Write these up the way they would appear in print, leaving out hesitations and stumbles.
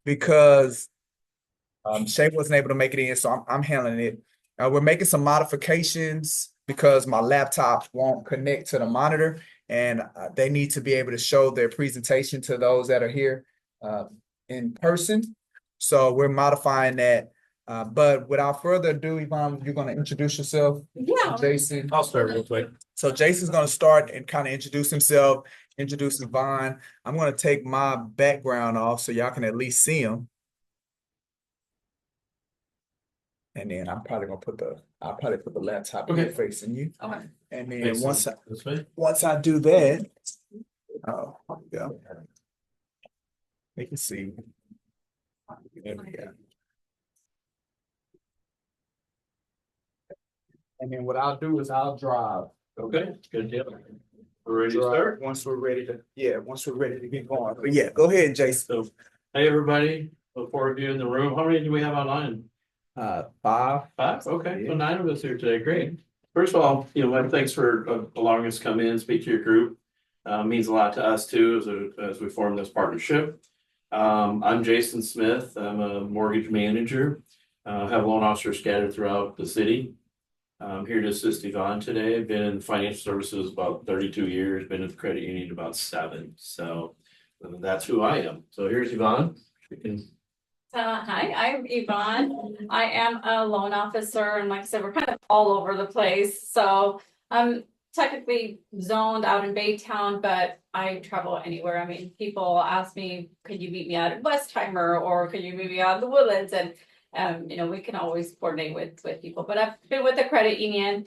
because Shay wasn't able to make it in, so I'm handling it. We're making some modifications because my laptop won't connect to the monitor, and they need to be able to show their presentation to those that are here in person. So we're modifying that. But without further ado, Yvonne, you're going to introduce yourself. Yeah. Jason. I'll start real quick. So Jason's going to start and kind of introduce himself, introduce Yvonne. I'm going to take my background off so y'all can at least see him. And then I'll probably put the laptop Okay. facing you. Okay. And then Facing once this way. I do that, oh, there we go. They can see. There we go. And then what I'll do is I'll drive. Okay, good deal. We're ready to start? Once we're ready to get going. But yeah, go ahead, Jason. So, hey, everybody. Look forward to you in the room. How many do we have online? 5. 5? Okay, Yeah. so 9 of us here today. Great. First of all, thanks for allowing us to come in and speak to your group. Means a lot to us too as we form this partnership. I'm Jason Smith. I'm a mortgage manager. Have loan officers scattered throughout the city. I'm here to assist Yvonne today. I've been in financial services about 32 years, been at the credit union about 7. So that's who I am. So here's Yvonne. Hi, I'm Yvonne. I am a loan officer, and like I said, we're kind of all over the place. So I'm technically zoned out in Baytown, but I travel anywhere. I mean, people ask me, could you meet me out at Westheimer, or could you meet me out in the Woodlands? And we can always coordinate with people. But I've been with the credit union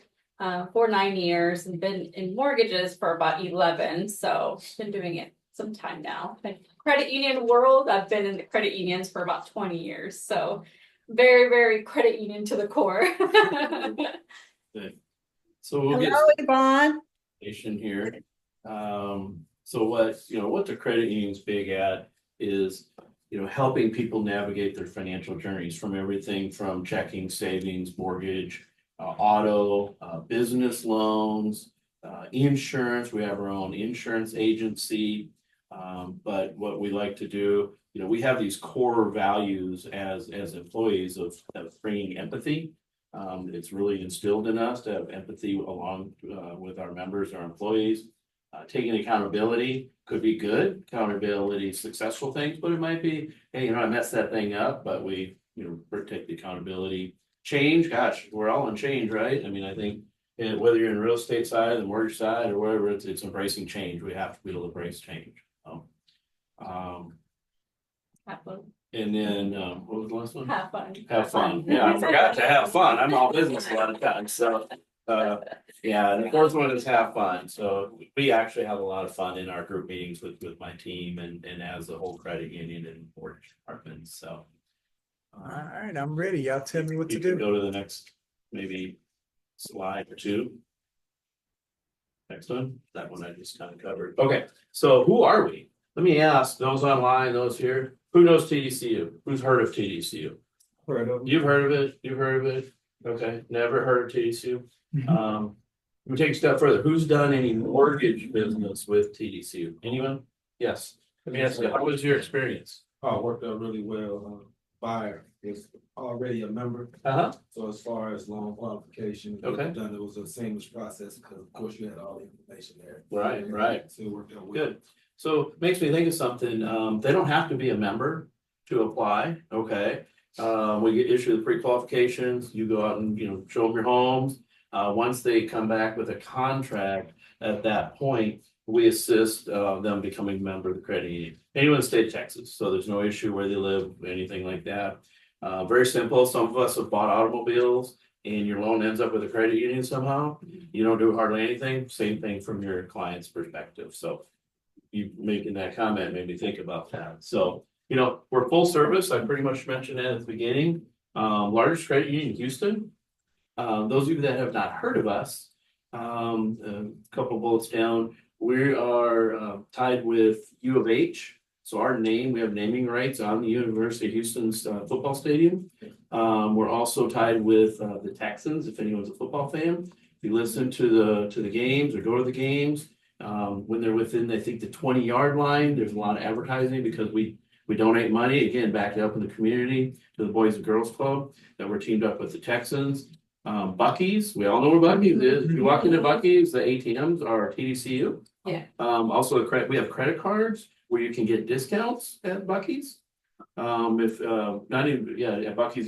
for 9 years and been in mortgages for about 11. So been doing it some time now. Credit union world, I've been in the credit unions for about 20 years. So very, very credit union to the core. So we'll Hello, Yvonne. Here. So what the credit union's big at is, helping people navigate their financial journeys from everything from checking, savings, mortgage, auto, business loans, insurance. We have our own insurance agency. But what we like to do, we have these core values as employees of bringing empathy. It's really instilled in us to have empathy along with our members, our employees. Taking accountability could be good, accountability, successful things, but it might be, hey, I messed that thing up, but we, take the accountability. Change, gosh, we're all in change, right? I mean, I think whether you're in the real estate side, the mortgage side, or whatever, it's embracing change. We have to be able to embrace change. And then what was the last one? Have fun. Have fun. Yeah, I forgot to have fun. I'm all business a lot of times. So yeah, and the fourth one is have fun. So we actually have a lot of fun in our group meetings with my team and as the whole credit union and mortgage department. So all right, I'm ready. Y'all tell me what to do. do. Go to the next maybe slide or two. Next one. That one I just kind of covered. Okay, so who are we? Let me ask those online, those here. Who knows TDECU? Who's heard of TDECU? Heard of them. You've heard of it. You've heard of it. Okay, never heard of TDECU. Let me take a step further. Who's done any mortgage business with TDECU? Anyone? Yes. Let me ask you, how was your experience? Oh, it worked out really well. Buyer is already a member. So as far as loan qualification, it was a seamless process because of course you had all the information there. Right. So it worked out well. Good. So it makes me think of something. They don't have to be a member to apply. Okay. We get issued the pre-qualifications. You go out and show them your homes. Once they come back with a contract, at that point, we assist them becoming a member of the credit union. Anyone in the state of Texas, so there's no issue where they live, anything like that. Very simple. Some of us have bought automobiles, and your loan ends up with a credit union somehow. You don't do hardly anything. Same thing from your client's perspective. So you making that comment made me think about that. So we're full service. I pretty much mentioned that at the beginning. Largest credit union in Houston. Those of you that have not heard of us, a couple bullets down, we are tied with U of H. So our name, we have naming rights on the University of Houston's football stadium. We're also tied with the Texans, if anyone's a football fan. If you listen to the games or go to the games, When they're within, I think, the 20-yard line, there's a lot of advertising because we donate money, again, back up in the community to the Boys and Girls Club that we're teamed up with the Texans. Bucky's, we all know where Bucky's is. If you walk into Bucky's, the ATMs are TDCU. Yeah. Also we have credit cards where you can get discounts at Bucky's. If not even, yeah, at Bucky's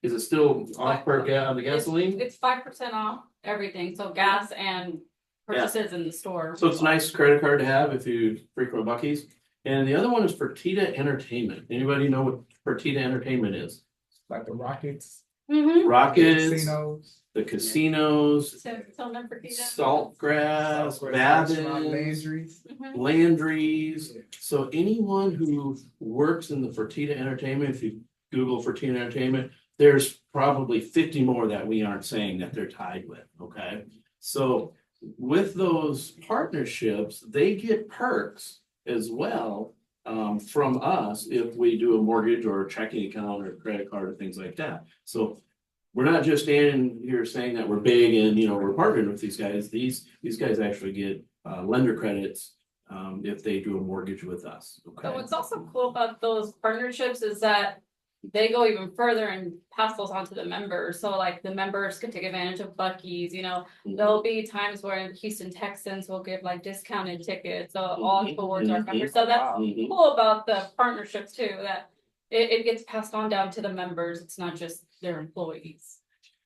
is it still off per on the gasoline? It's 5% off everything, so gas and purchases in the store. So it's a nice credit card to have if you frequent Bucky's. And the other one is Fertitta Entertainment. Anybody know what Fertitta Entertainment is? Like the Rockets, Mm-hmm. Rockets, casinos, the casinos, So Fertitta. Saltgrass, restaurant, Babins, Landry's. Mhm. Landry's. So anyone who works in the Fertitta Entertainment, if you Google Fertitta Entertainment, there's probably 50 more that we aren't saying that they're tied with, okay? So with those partnerships, they get perks as well from us if we do a mortgage or a checking account or credit card or things like that. So we're not just standing here saying that we're big and we're partnering with these guys. These guys actually get lender credits if they do a mortgage with us. Okay. So what's also cool about those partnerships is that they go even further and pass those on to the members. So like the members can take advantage of Bucky's, there'll be times where Houston Texans will give like discounted tickets, so all towards our members. So that's cool about the partnerships too, that it gets passed on down to the members. It's not just their employees.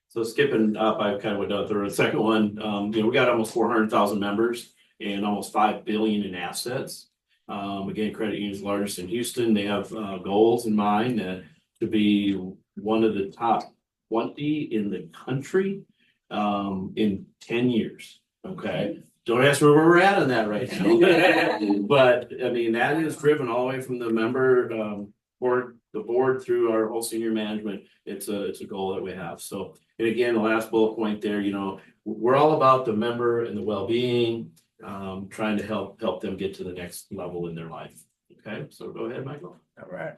So skipping up, I kind of went down through the second one. We got almost 400,000 members and almost $5 billion in assets. Again, credit union is largest in Houston. They have goals in mind that to be one of the top 20 in the country in 10 years. Okay. Don't ask me where we're at on that right now. But I mean, that is driven all the way from the member board, the board through our whole senior management. It's a goal that we have. So, and again, the last bullet point there, we're all about the member and the well-being, trying to help them get to the next level in their life. Okay, so go ahead, Michael. All right.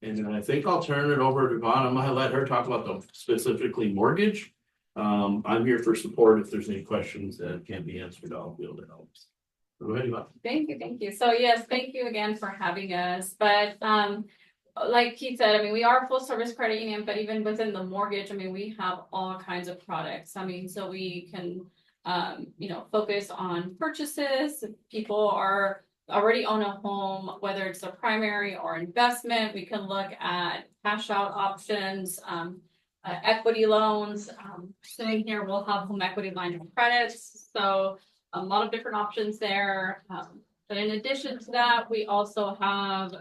And then I think I'll turn it over to Yvonne. I'm gonna let her talk about the specifically mortgage. I'm here for support. If there's any questions that can't be answered, I'll be able to help. Go ahead, Yvonne. Thank you. So yes, thank you again for having us. But like Keith said, I mean, we are a full service credit union, but even within the mortgage, I mean, we have all kinds of products. I mean, so we can focus on purchases. If people are already own a home, whether it's a primary or investment, we can look at cash out options, equity loans. Sitting here, we'll have home equity lines of credits. So a lot of different options there. But in addition to that, we also have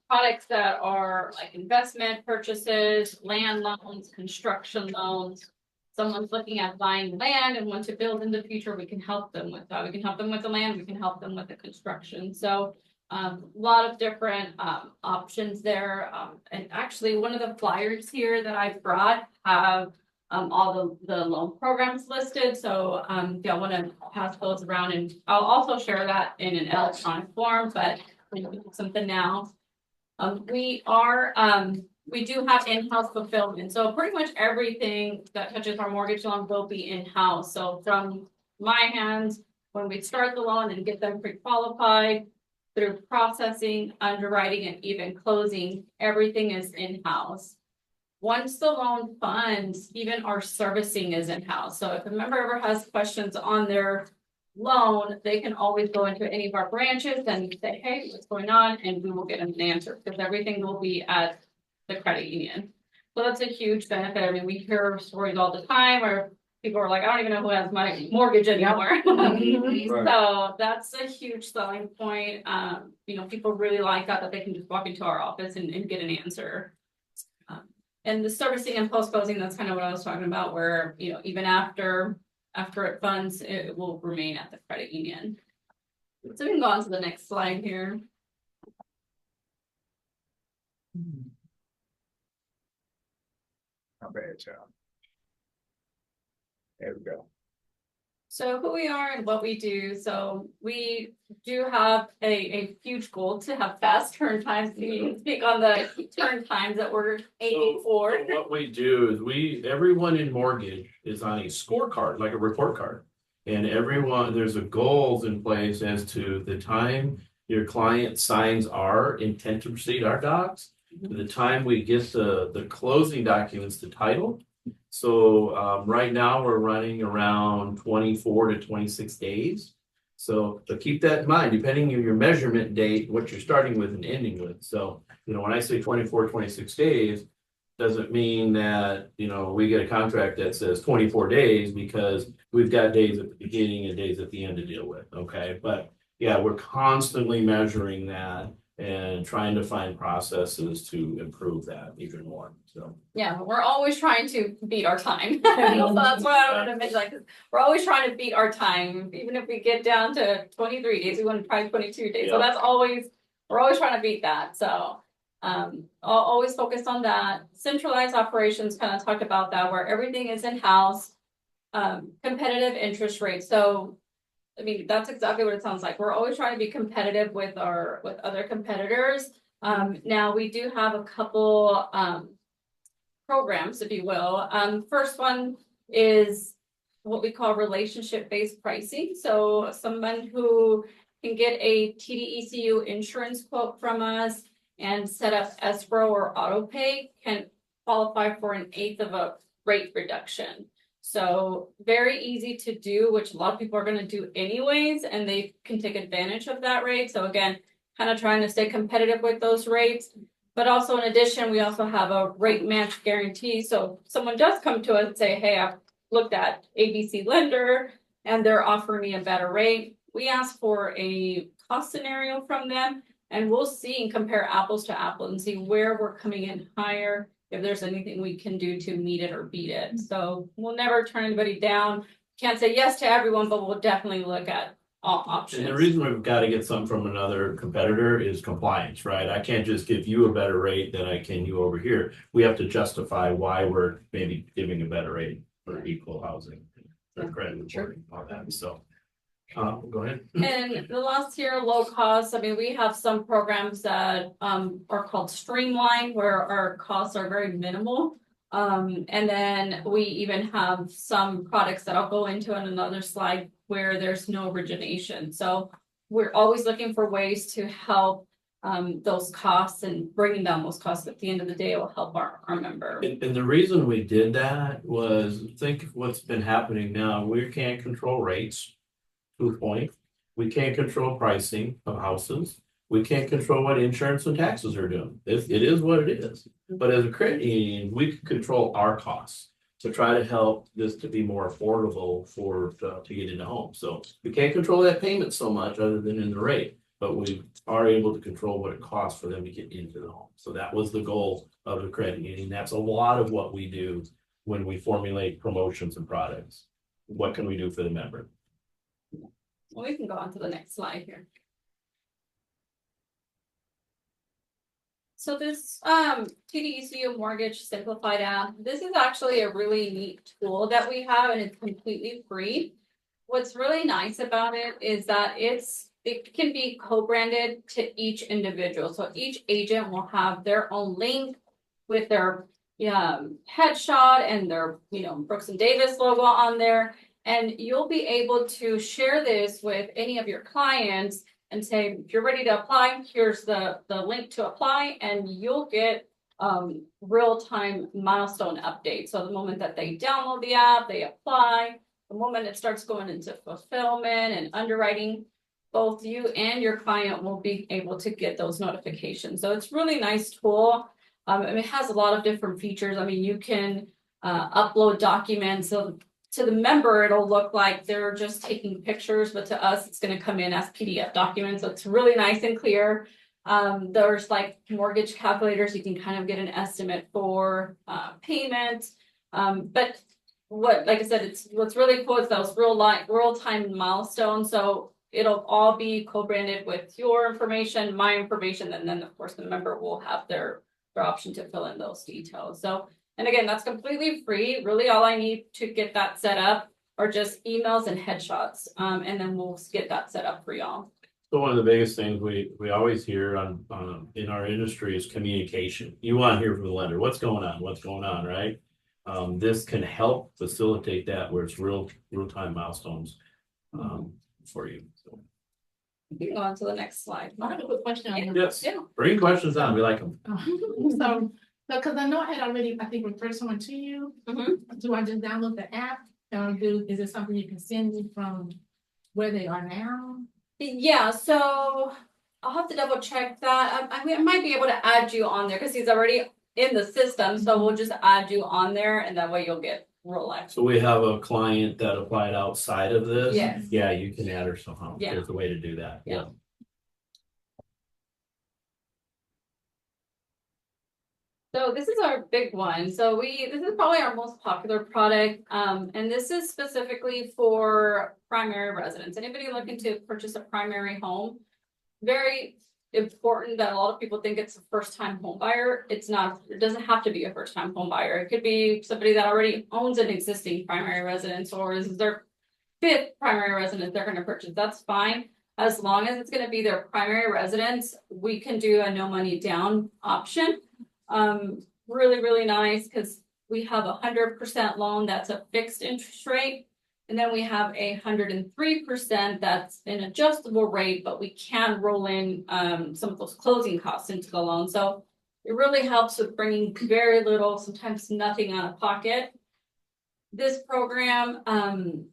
products that are like investment purchases, land loans, construction loans. Someone's looking at buying land and want to build in the future, we can help them with that. We can help them with the land, we can help them with the construction. So a lot of different options there. And actually one of the flyers here that I brought have all the loan programs listed. So if y'all want to pass those around, and I'll also share that in an electronic form, but something now. We do have in-house fulfillment. So pretty much everything that touches our mortgage loan will be in-house. So from my hands, when we start the loan and get them pre-qualified, through processing, underwriting, and even closing, everything is in-house. Once the loan funds, even our servicing is in-house. So if a member ever has questions on their loan, they can always go into any of our branches and say, hey, what's going on? And we will get an answer because everything will be at the credit union. So that's a huge benefit. I mean, we hear stories all the time where people are like, I don't even know who has my mortgage anymore. So that's a huge selling point. People really like that they can just walk into our office and get an answer. And the servicing and post-closing, that's kind of what I was talking about, where, even after it funds, it will remain at the credit union. So we can go on to the next slide here. Not bad, child. There we go. So who we are and what we do. So we do have a huge goal to have fast turn times. We can speak on the turn times that we're aiming for. So what we do is everyone in mortgage is on a scorecard, like a report card. And everyone, there's a goals in place as to the time your client signs our intent to proceed, our docs, to the time we get the closing documents, the title. So right now we're running around 24 to 26 days. So, but keep that in mind, depending on your measurement date, what you're starting with and ending with. So, you know, when I say 24, 26 days, doesn't mean that, you know, we get a contract that says 24 days because we've got days at the beginning and days at the end to deal with. Okay. But yeah, we're constantly measuring that and trying to find processes to improve that even more. So Yeah, we're always trying to beat our time. So that's why I wanted to mention, like, we're always trying to beat our time. Even if we get down to 23 days, we want to try 22 days. So Yeah. that's always, we're always trying to beat that. So I'll always focus on that. Centralized operations, kind of talked about that, where everything is in-house. Competitive interest rates. So I mean, that's exactly what it sounds like. We're always trying to be competitive with other competitors. Now we do have a couple programs, if you will. First one is what we call relationship-based pricing. So someone who can get a TDECU insurance quote from us and set up escrow or auto pay can qualify for 1/8 of a rate reduction. So very easy to do, which a lot of people are going to do anyways, and they can take advantage of that rate. So again, kind of trying to stay competitive with those rates. But also in addition, we also have a rate match guarantee. So if someone does come to us and say, hey, I've looked at ABC lender and they're offering me a better rate. We ask for a cost scenario from them and we'll see and compare apples to apples and see where we're coming in higher, if there's anything we can do to meet it or beat it. So we'll never turn anybody down. Can't say yes to everyone, but we'll definitely look at all options. And the reason we've got to get some from another competitor is compliance, right? I can't just give you a better rate than I can you over here. We have to justify why we're maybe giving a better rate for equal housing or credit reporting, all that. So go ahead. And the last tier, low cost. I mean, we have some programs that are called Streamline, where our costs are very minimal. And then we even have some products that I'll go into in another slide where there's no origination. So we're always looking for ways to help those costs, and bringing down those costs at the end of the day will help our member. And the reason we did that was, think of what's been happening now. We can't control rates. To a point, we can't control pricing of houses. We can't control what insurance and taxes are doing. It is what it is. But as a credit union, we can control our costs to try to help this to be more affordable to get into homes. So we can't control that payment so much other than in the rate, but we are able to control what it costs for them to get into the home. So that was the goal of the credit union. That's a lot of what we do when we formulate promotions and products. What can we do for the member? Well, we can go on to the next slide here. So this TDECU Mortgage Simplified app, this is actually a really neat tool that we have, and it's completely free. What's really nice about it is that it can be co-branded to each individual. So each agent will have their own link with their headshot and their Brooks and Davis logo on there. And you'll be able to share this with any of your clients and say, if you're ready to apply, here's the link to apply, and you'll get real-time milestone updates. So the moment that they download the app, they apply, the moment it starts going into fulfillment and underwriting, both you and your client will be able to get those notifications. So it's really nice tool. It has a lot of different features. I mean, you can upload documents. So to the member, it'll look like they're just taking pictures, but to us, it's going to come in as PDF documents. So it's really nice and clear. There's like mortgage calculators. You can kind of get an estimate for payment. But like I said, what's really cool is those real-time milestones. So it'll all be co-branded with your information, my information, and then of course the member will have their option to fill in those details. So, and again, that's completely free. Really, all I need to get that set up are just emails and headshots, and then we'll get that set up for y'all. So one of the biggest things we always hear in our industry is communication. You want to hear from the lender, what's going on, right? This can help facilitate that, where it's real-time milestones. for you. So, You can go on to the next slide. I have a quick question. on yes, Yeah. bring questions on. We like them. So, because I know I had already, I think, referred someone to you. Mhm. Do I just download the app? Is it something you can send me from where they are now? Yeah, so I'll have to double check that. I might be able to add you on there because he's already in the system. So we'll just add you on there and that way you'll get Rolex. So we have a client that applied outside of this. Yes. Yeah, you can add her somehow. Yeah. There's a way to do that. Yeah. So this is our big one. So this is probably our most popular product. And this is specifically for primary residents. Anybody looking to purchase a primary home? Very important that a lot of people think it's a first-time home buyer. It's not, it doesn't have to be a first-time home buyer. It could be somebody that already owns an existing primary residence or is their fifth primary residence they're gonna purchase. That's fine. As long as it's gonna be their primary residence, we can do a no money down option. Really, really nice because we have 100% loan that's a fixed interest rate. And then we have 103% that's an adjustable rate, but we can roll in some of those closing costs into the loan. So it really helps with bringing very little, sometimes nothing out of pocket. This program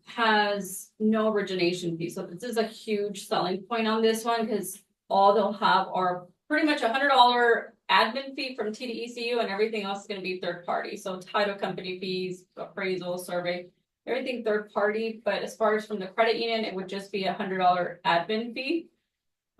has no origination fee. So this is a huge selling point on this one because all they'll have are pretty much $100 admin fee from TDECU and everything else is going to be third party. So title company fees, appraisal, survey, everything third party. But as far as from the credit union, it would just be $100 admin fee.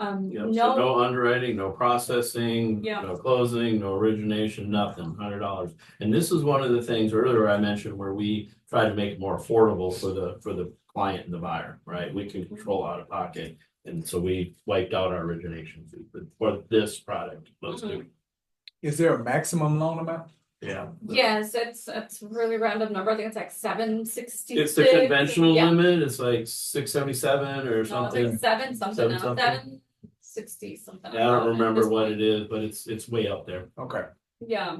Yep, so no underwriting, no processing, Yeah. no closing, no origination, nothing, $100. And this is one of the things earlier I mentioned where we try to make it more affordable for the client and the buyer, right? We can control out of pocket. And so we wiped out our origination fee for this product. Let's do. Is there a maximum loan amount? Yeah. Yes, it's a really random number. I think it's like 766. It's the conventional Yeah. limit. It's like 677 or No, it's something. like seven something Seven now, something? 760 something. I don't remember This what point. it is, but it's way up there. Okay. Yeah,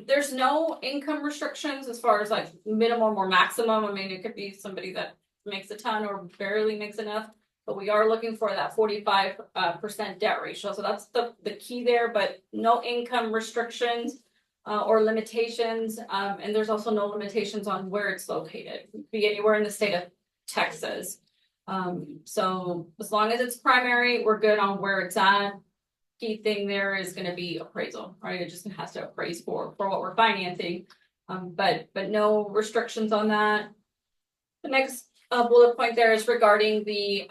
there's no income restrictions as far as like minimum or maximum. I mean, it could be somebody that makes a ton or barely makes enough. But we are looking for that 45% debt ratio. So that's the key there, but no income restrictions or limitations. And there's also no limitations on where it's located. It could be anywhere in the state of Texas. So as long as it's primary, we're good on where it's at. Key thing there is going to be appraisal, right? It just has to appraise for what we're financing. But no restrictions on that. The next bullet point there is regarding the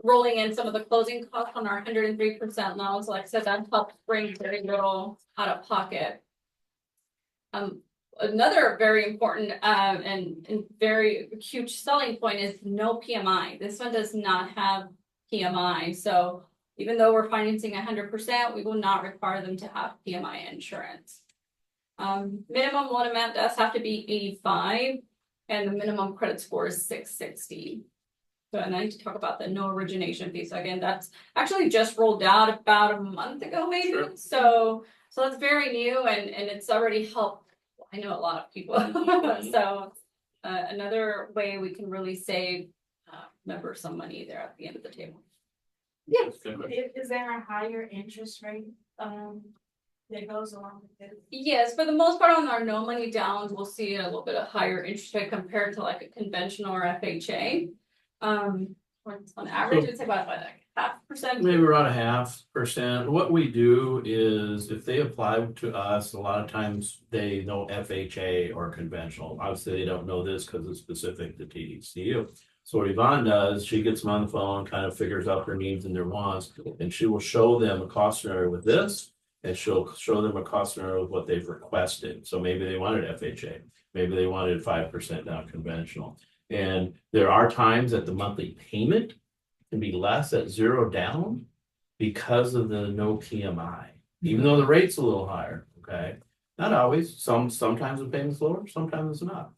rolling in some of the closing costs on our 103% loans. Like I said, that helps bring very little out of pocket. Another very important and very huge selling point is no PMI. This one does not have PMI. So even though we're financing 100%, we will not require them to have PMI insurance. Minimum loan amount does have to be 85. And the minimum credit score is 660. So, and I need to talk about the no origination fee. So again, that's actually just rolled out about a month ago, maybe. Sure. So it's very new and it's already helped. I know a lot of people. So another way we can really save members some money there at the end of the table. Yes. Is there a higher interest rate that goes along with this? Yes, for the most part on our no money downs, we'll see a little bit of higher interest rate compared to like a conventional or FHA. On average, it's about like 0.5%. Maybe around 0.5%. What we do is if they apply to us, a lot of times they know FHA or conventional. Obviously, they don't know this because it's specific to TDECU. So what Yvonne does, she gets them on the phone, kind of figures out their needs and their wants, and she will show them a cost scenario with this. And she'll show them a cost scenario with what they've requested. So maybe they wanted FHA, maybe they wanted 5% down conventional. And there are times that the monthly payment can be less at 0 down because of the no PMI, even though the rate's a little higher. Okay, not always. Sometimes the payment's lower, sometimes it's not.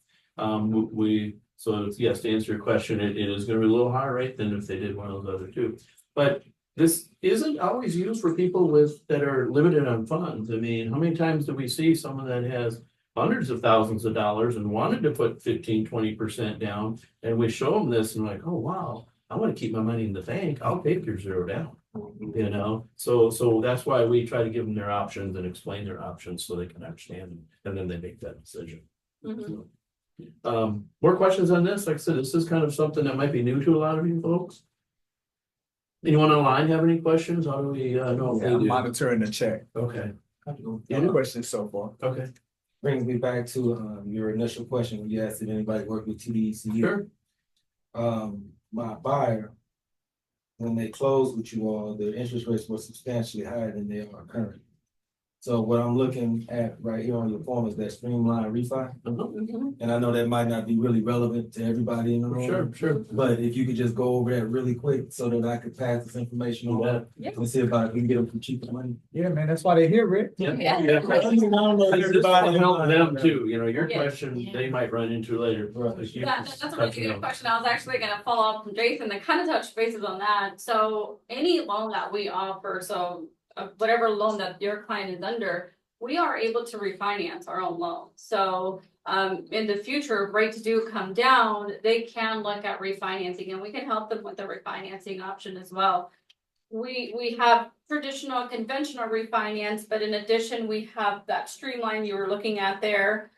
So yes, to answer your question, it is going to be a little higher rate than if they did one of those other two, but. This isn't always used for people that are limited on funds. I mean, how many times do we see someone that has hundreds of thousands of dollars and wanted to put 15-20% down. And we show them this and like, oh, wow, I want to keep my money in the bank. I'll take your zero down. You know, so that's why we try to give them their options and explain their options so they can understand them, and then they make that decision. Mhm. More questions on this? Like I said, this is kind of something that might be new to a lot of you folks. Anyone online have any questions? How do we know if Yeah, they I'm do? monitoring the chat. Okay, Any questions so far? okay, Brings me back to your initial question when you asked if anybody worked with TDECU. sure. My buyer, when they closed with you all, their interest rates were substantially higher than they are currently. So what I'm looking at right here on your form is that streamline refi. Mhm. And I know that might not be really relevant to everybody in the room. Sure. But if you could just go over that really quick so that I could pass this information on Yeah. and see about if we can get them for cheaper money. Yeah, man, that's why they're here, Rick. Yeah. Yeah. I don't know This everybody will help them in too, you know, your Yeah. question, they might run into later. Right. Like you That's a really touching good on- question. I was actually gonna follow up from Jason to kind of touch bases on that. So any loan that we offer, so whatever loan that your client is under, we are able to refinance our own loan. So in the future, if rates do come down, they can look at refinancing and we can help them with the refinancing option as well. We have traditional conventional refinance, but in addition, we have that streamline you were looking at there.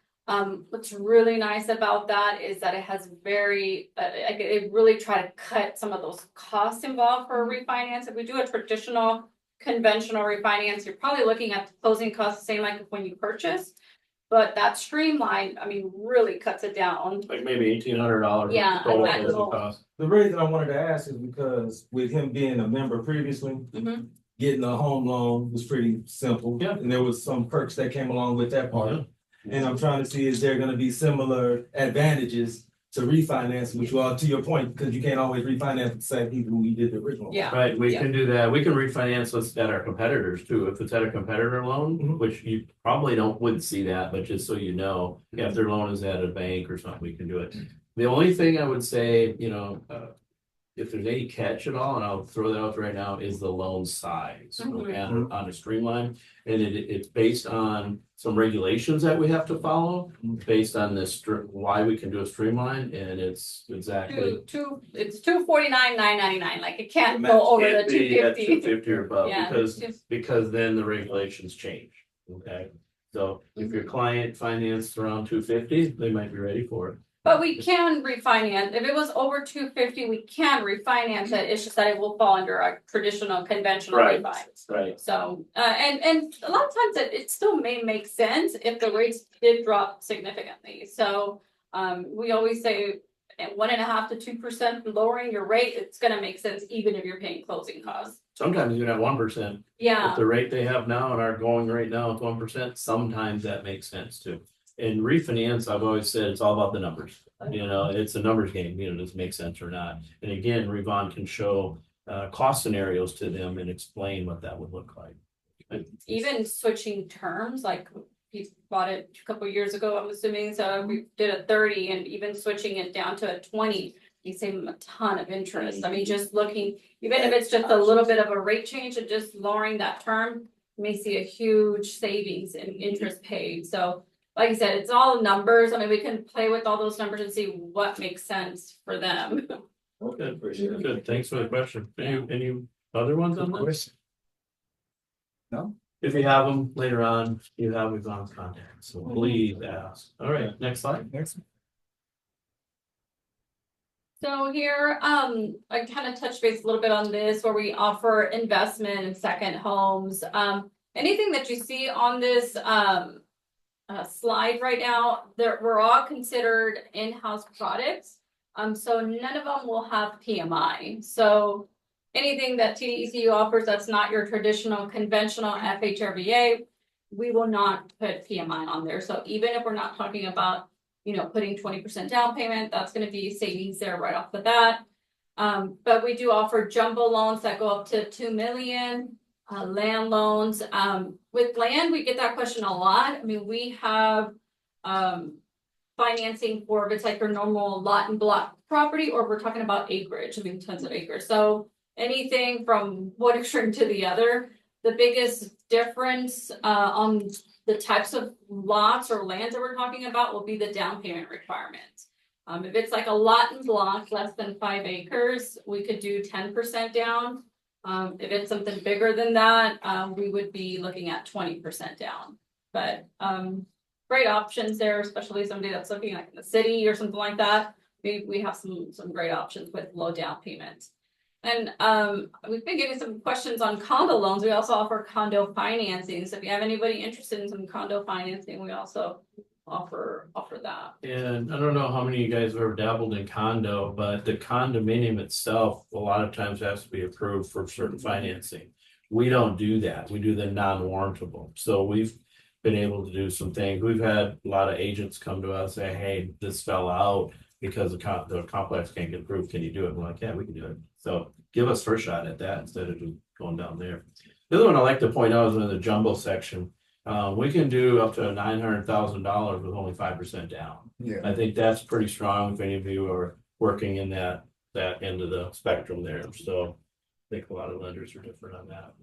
What's really nice about that is that it has it really try to cut some of those costs involved for a refinance. If we do a traditional conventional refinance, you're probably looking at the closing costs the same like when you purchase. But that streamline, I mean, really cuts it down. Like maybe $1,800. Yeah, total at closing most. cost. The reason I wanted to ask is because with him being a member previously, Mhm. getting a home loan was pretty simple. Yeah. And there was some perks that came along with that part. Yeah. And I'm trying to see, is there gonna be similar advantages to refinance, which you all, to your point, because you can't always refinance with the same people who you did the original. Yeah. Right, we Yeah. can do that. We can refinance us at our competitors too. If it's at a competitor loan, Mhm. which you probably wouldn't see that, but just so you know, if their loan is at a bank or something, we can do it. The only thing I would say, you know, if there's any catch at all, and I'll throw that out right now, is the loan size. Mhm. And on a streamline, and it's based on some regulations that we have to follow, based on this, why we can do a streamline, and it's exactly. It's $249,999. Like it can't go over the Can't be at 250. 250 or above, Yeah, because then the regulations change, okay? So if your client financed around 250, they might be ready for it. But we can refinance. If it was over 250, we can refinance it. It's just that it will fall under a traditional conventional Right. refi. Right. So, and a lot of times it still may make sense if the rates did drop significantly. So, we always say at 1.5% to 2% lowering your rate, it's gonna make sense even if you're paying closing costs. Sometimes you can have 1%. Yeah. If the rate they have now and our going rate now is 1%, sometimes that makes sense too. In refinance, I've always said it's all about the numbers. You know, it's a numbers game, you know, does it make sense or not? And again, Revon can show cost scenarios to them and explain what that would look like. Even switching terms, like he bought it a couple years ago, I'm assuming, so we did a 30 and even switching it down to a 20, you save them a ton of interest. I mean, just looking, even if it's just a little bit of a rate change and just lowering that term, you may see a huge savings in interest paid. So like I said, it's all numbers. I mean, we can play with all those numbers and see what makes sense for them. Okay, appreciate it. Good, thanks for the question. Any other ones on that? Question? No? If you have them later on, you have Revon's contact, so please ask. All right, next slide. Next. So here, I kind of touched base a little bit on this where we offer investment and second homes. Anything that you see on this slide right now, we're all considered in-house products. So none of them will have PMI. So anything that TDECU offers that's not your traditional conventional FHRVA, we will not put PMI on there. So even if we're not talking about, you know, putting 20% down payment, that's going to be savings there right off the bat. But we do offer jumbo loans that go up to 2 million, land loans. With land, we get that question a lot. I mean, we have financing for if it's like your normal lot and block property, or we're talking about acreage, I mean, tons of acres. So anything from one extreme to the other. The biggest difference on the types of lots or lands that we're talking about will be the down payment requirement. If it's like a lot and block less than 5 acres, we could do 10% down. If it's something bigger than that, we would be looking at 20% down. But great options there, especially somebody that's looking like in the city or something like that. We have some great options with low down payments. And we've been getting some questions on condo loans. We also offer condo financing. So if you have anybody interested in some condo financing, we also offer that. And I don't know how many of you guys have ever dabbled in condo, but the condominium itself, a lot of times has to be approved for certain financing. We don't do that. We do the non-warrantable. So we've been able to do some things. We've had a lot of agents come to us say, hey, this fell out because the complex can't get approved. Can you do it? We're like, yeah, we can do it. So give us first shot at that instead of just going down there. The other one I like to point out is in the jumbo section. We can do up to $900,000 with only 5% down. Yeah. I think that's pretty strong if any of you are working in that end of the spectrum there. So I think a lot of lenders are different on that.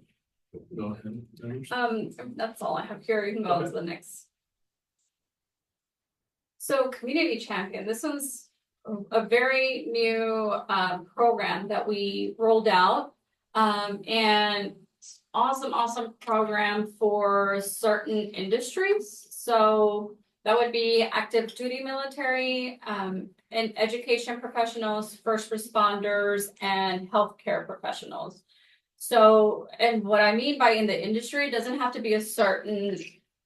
Go ahead. That's all I have here. You can go on to the next. So Community Champion, this one's a very new program that we rolled out. And awesome program for certain industries. So that would be active duty military, and education professionals, first responders, and healthcare professionals. So, and what I mean by in the industry, it doesn't have to be a certain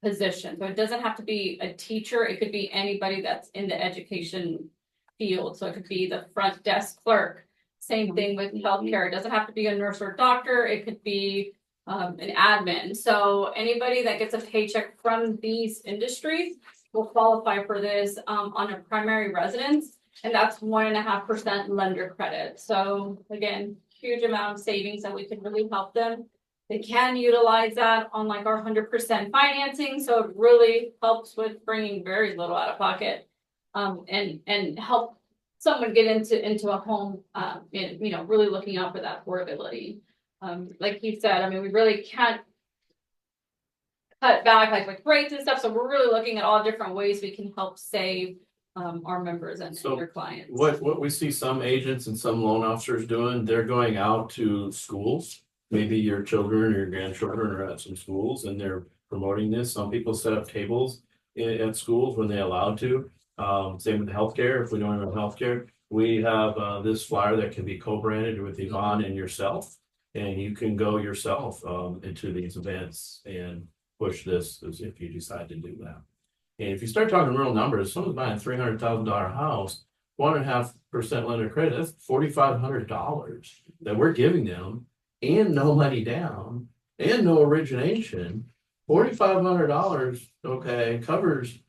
position. So it doesn't have to be a teacher. It could be anybody that's in the education field. So it could be the front desk clerk. Same thing with healthcare. It doesn't have to be a nurse or doctor. It could be an admin. So anybody that gets a paycheck from these industries will qualify for this on a primary residence, and that's 1.5% lender credit. So again, huge amount of savings that we can really help them. They can utilize that on like our 100% financing, so it really helps with bringing very little out of pocket, and help someone get into a home, and really looking out for that affordability. Like he said, I mean, we really can't cut back like with rates and stuff. So we're really looking at all different ways we can help save our members and their clients. What we see some agents and some loan officers doing, they're going out to schools. Maybe your children or your grandchildren are at some schools and they're promoting this. Some people set up tables at schools when they're allowed to. Same with healthcare. If we don't have healthcare, we have this flyer that can be co-branded with Yvonne and yourself. And you can go yourself into these events and push this as if you decide to do that. And if you start talking real numbers, someone's buying a $300,000 house, 1.5% lender credit, that's $4,500 that we're giving them, and no money down, and no origination. $4,500, okay, covers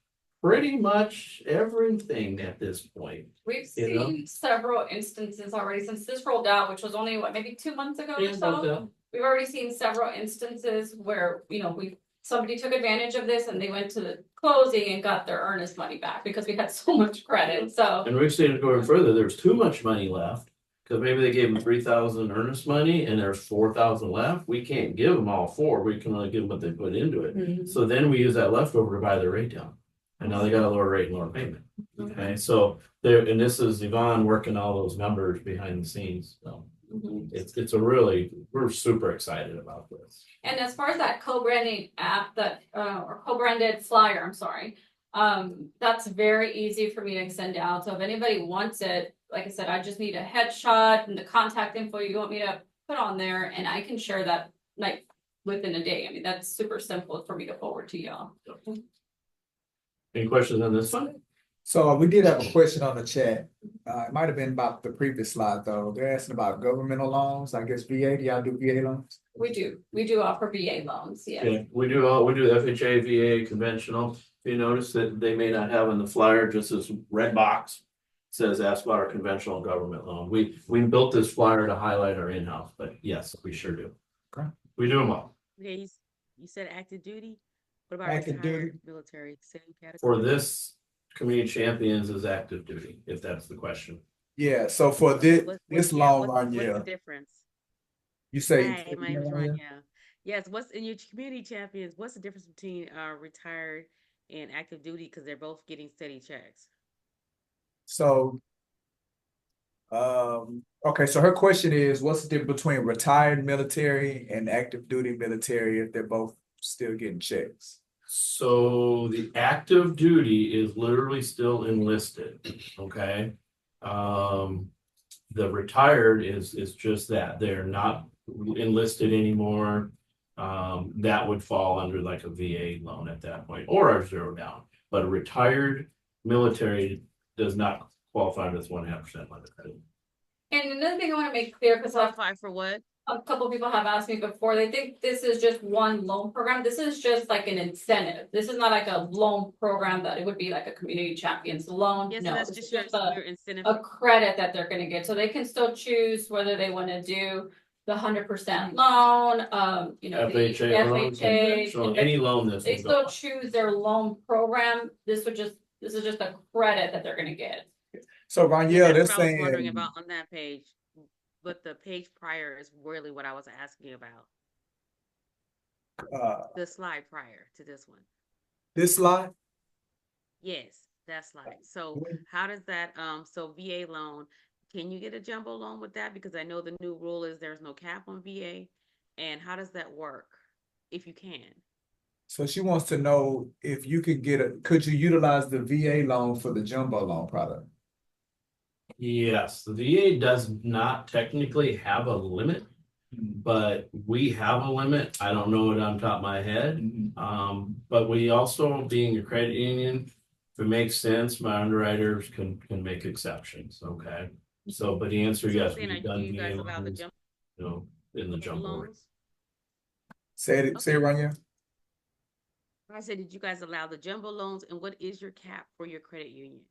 pretty much everything at this point. We've seen several instances already since this rolled out, which was only maybe 2 months ago or so. We've already seen several instances where somebody took advantage of this and they went to the closing and got their earnest money back because we had so much credit. So, and we've seen it going further. There's too much money left because maybe they gave them $3,000 earnest money and there's $4,000 left. We can't give them all $4,000. We can only give them what they put into it. Mm-hmm. So then we use that leftover to buy their rate down. And now they got a lower rate and lower payment. Okay, so there, and this is Yvonne working all those numbers behind the scenes. So it's a really, we're super excited about this. And as far as that co-branding app or co-branded flyer, I'm sorry, that's very easy for me to send out. So if anybody wants it, like I said, I just need a headshot and the contact info you want me to put on there, and I can share that like within a day. I mean, that's super simple for me to forward to y'all. Any questions on this one? So we did have a question on the chat. It might have been about the previous slide though. They're asking about governmental loans. I guess VA. Do y'all do VA loans? We do offer VA loans. Yes. Yeah, we do FHA, VA, conventional. You notice that they may not have in the flyer just this red box says ask about our conventional government loan. We built this flyer to highlight our in-house, but yes, we sure do. Okay. We do them all. Okay, you said active duty. What about active duty military? Same category. For this Community Champions is active duty, if that's the question. Yeah. So for this long run, what's the difference? You say right, yeah. Yes, what's in your community champions? What's the difference between retired and active duty? Because they're both getting steady checks. So, okay, so her question is, what's the difference between retired military and active duty military if they're both still getting checks? So the active duty is literally still enlisted, okay? The retired is just that, they're not enlisted anymore. That would fall under like a VA loan at that point, or a zero down. But a retired military does not qualify under this 1.5% limit. And another thing I want to make clear, because Qualify for what? a couple of people have asked me before, they think this is just one loan program. This is just like an incentive. This is not like a loan program that it would be like a community champions loan. Yes, No, so that's this is just just your incentive. a credit that they're gonna get. So they can still choose whether they want to do the 100% loan, the FHA loan, FHA. so any loan this They will go still on. choose their loan program. This is just a credit that they're gonna get. So Yeah, Roniel, they're that's what I was wondering saying, about on that page. But the page prior is really what I was asking about. The slide prior to this one. this slide, Yes, that slide. So how does that, so VA loan, can you get a jumbo loan with that? Because I know the new rule is there's no cap on VA. And how does that work? If you can. so she wants to know if you could you utilize the VA loan for the jumbo loan product? Yes, the VA does not technically have a limit, but we have a limit. I don't know it on top of my head. But we also, being a credit union, if it makes sense, my underwriters can make exceptions, okay? So, but the answer, So yes, saying, we've do done you guys VA allow the loans, in the jumbo rate. loans? Say it, Roniel. I said, did you guys allow the jumbo loans? And what is your cap for your credit union?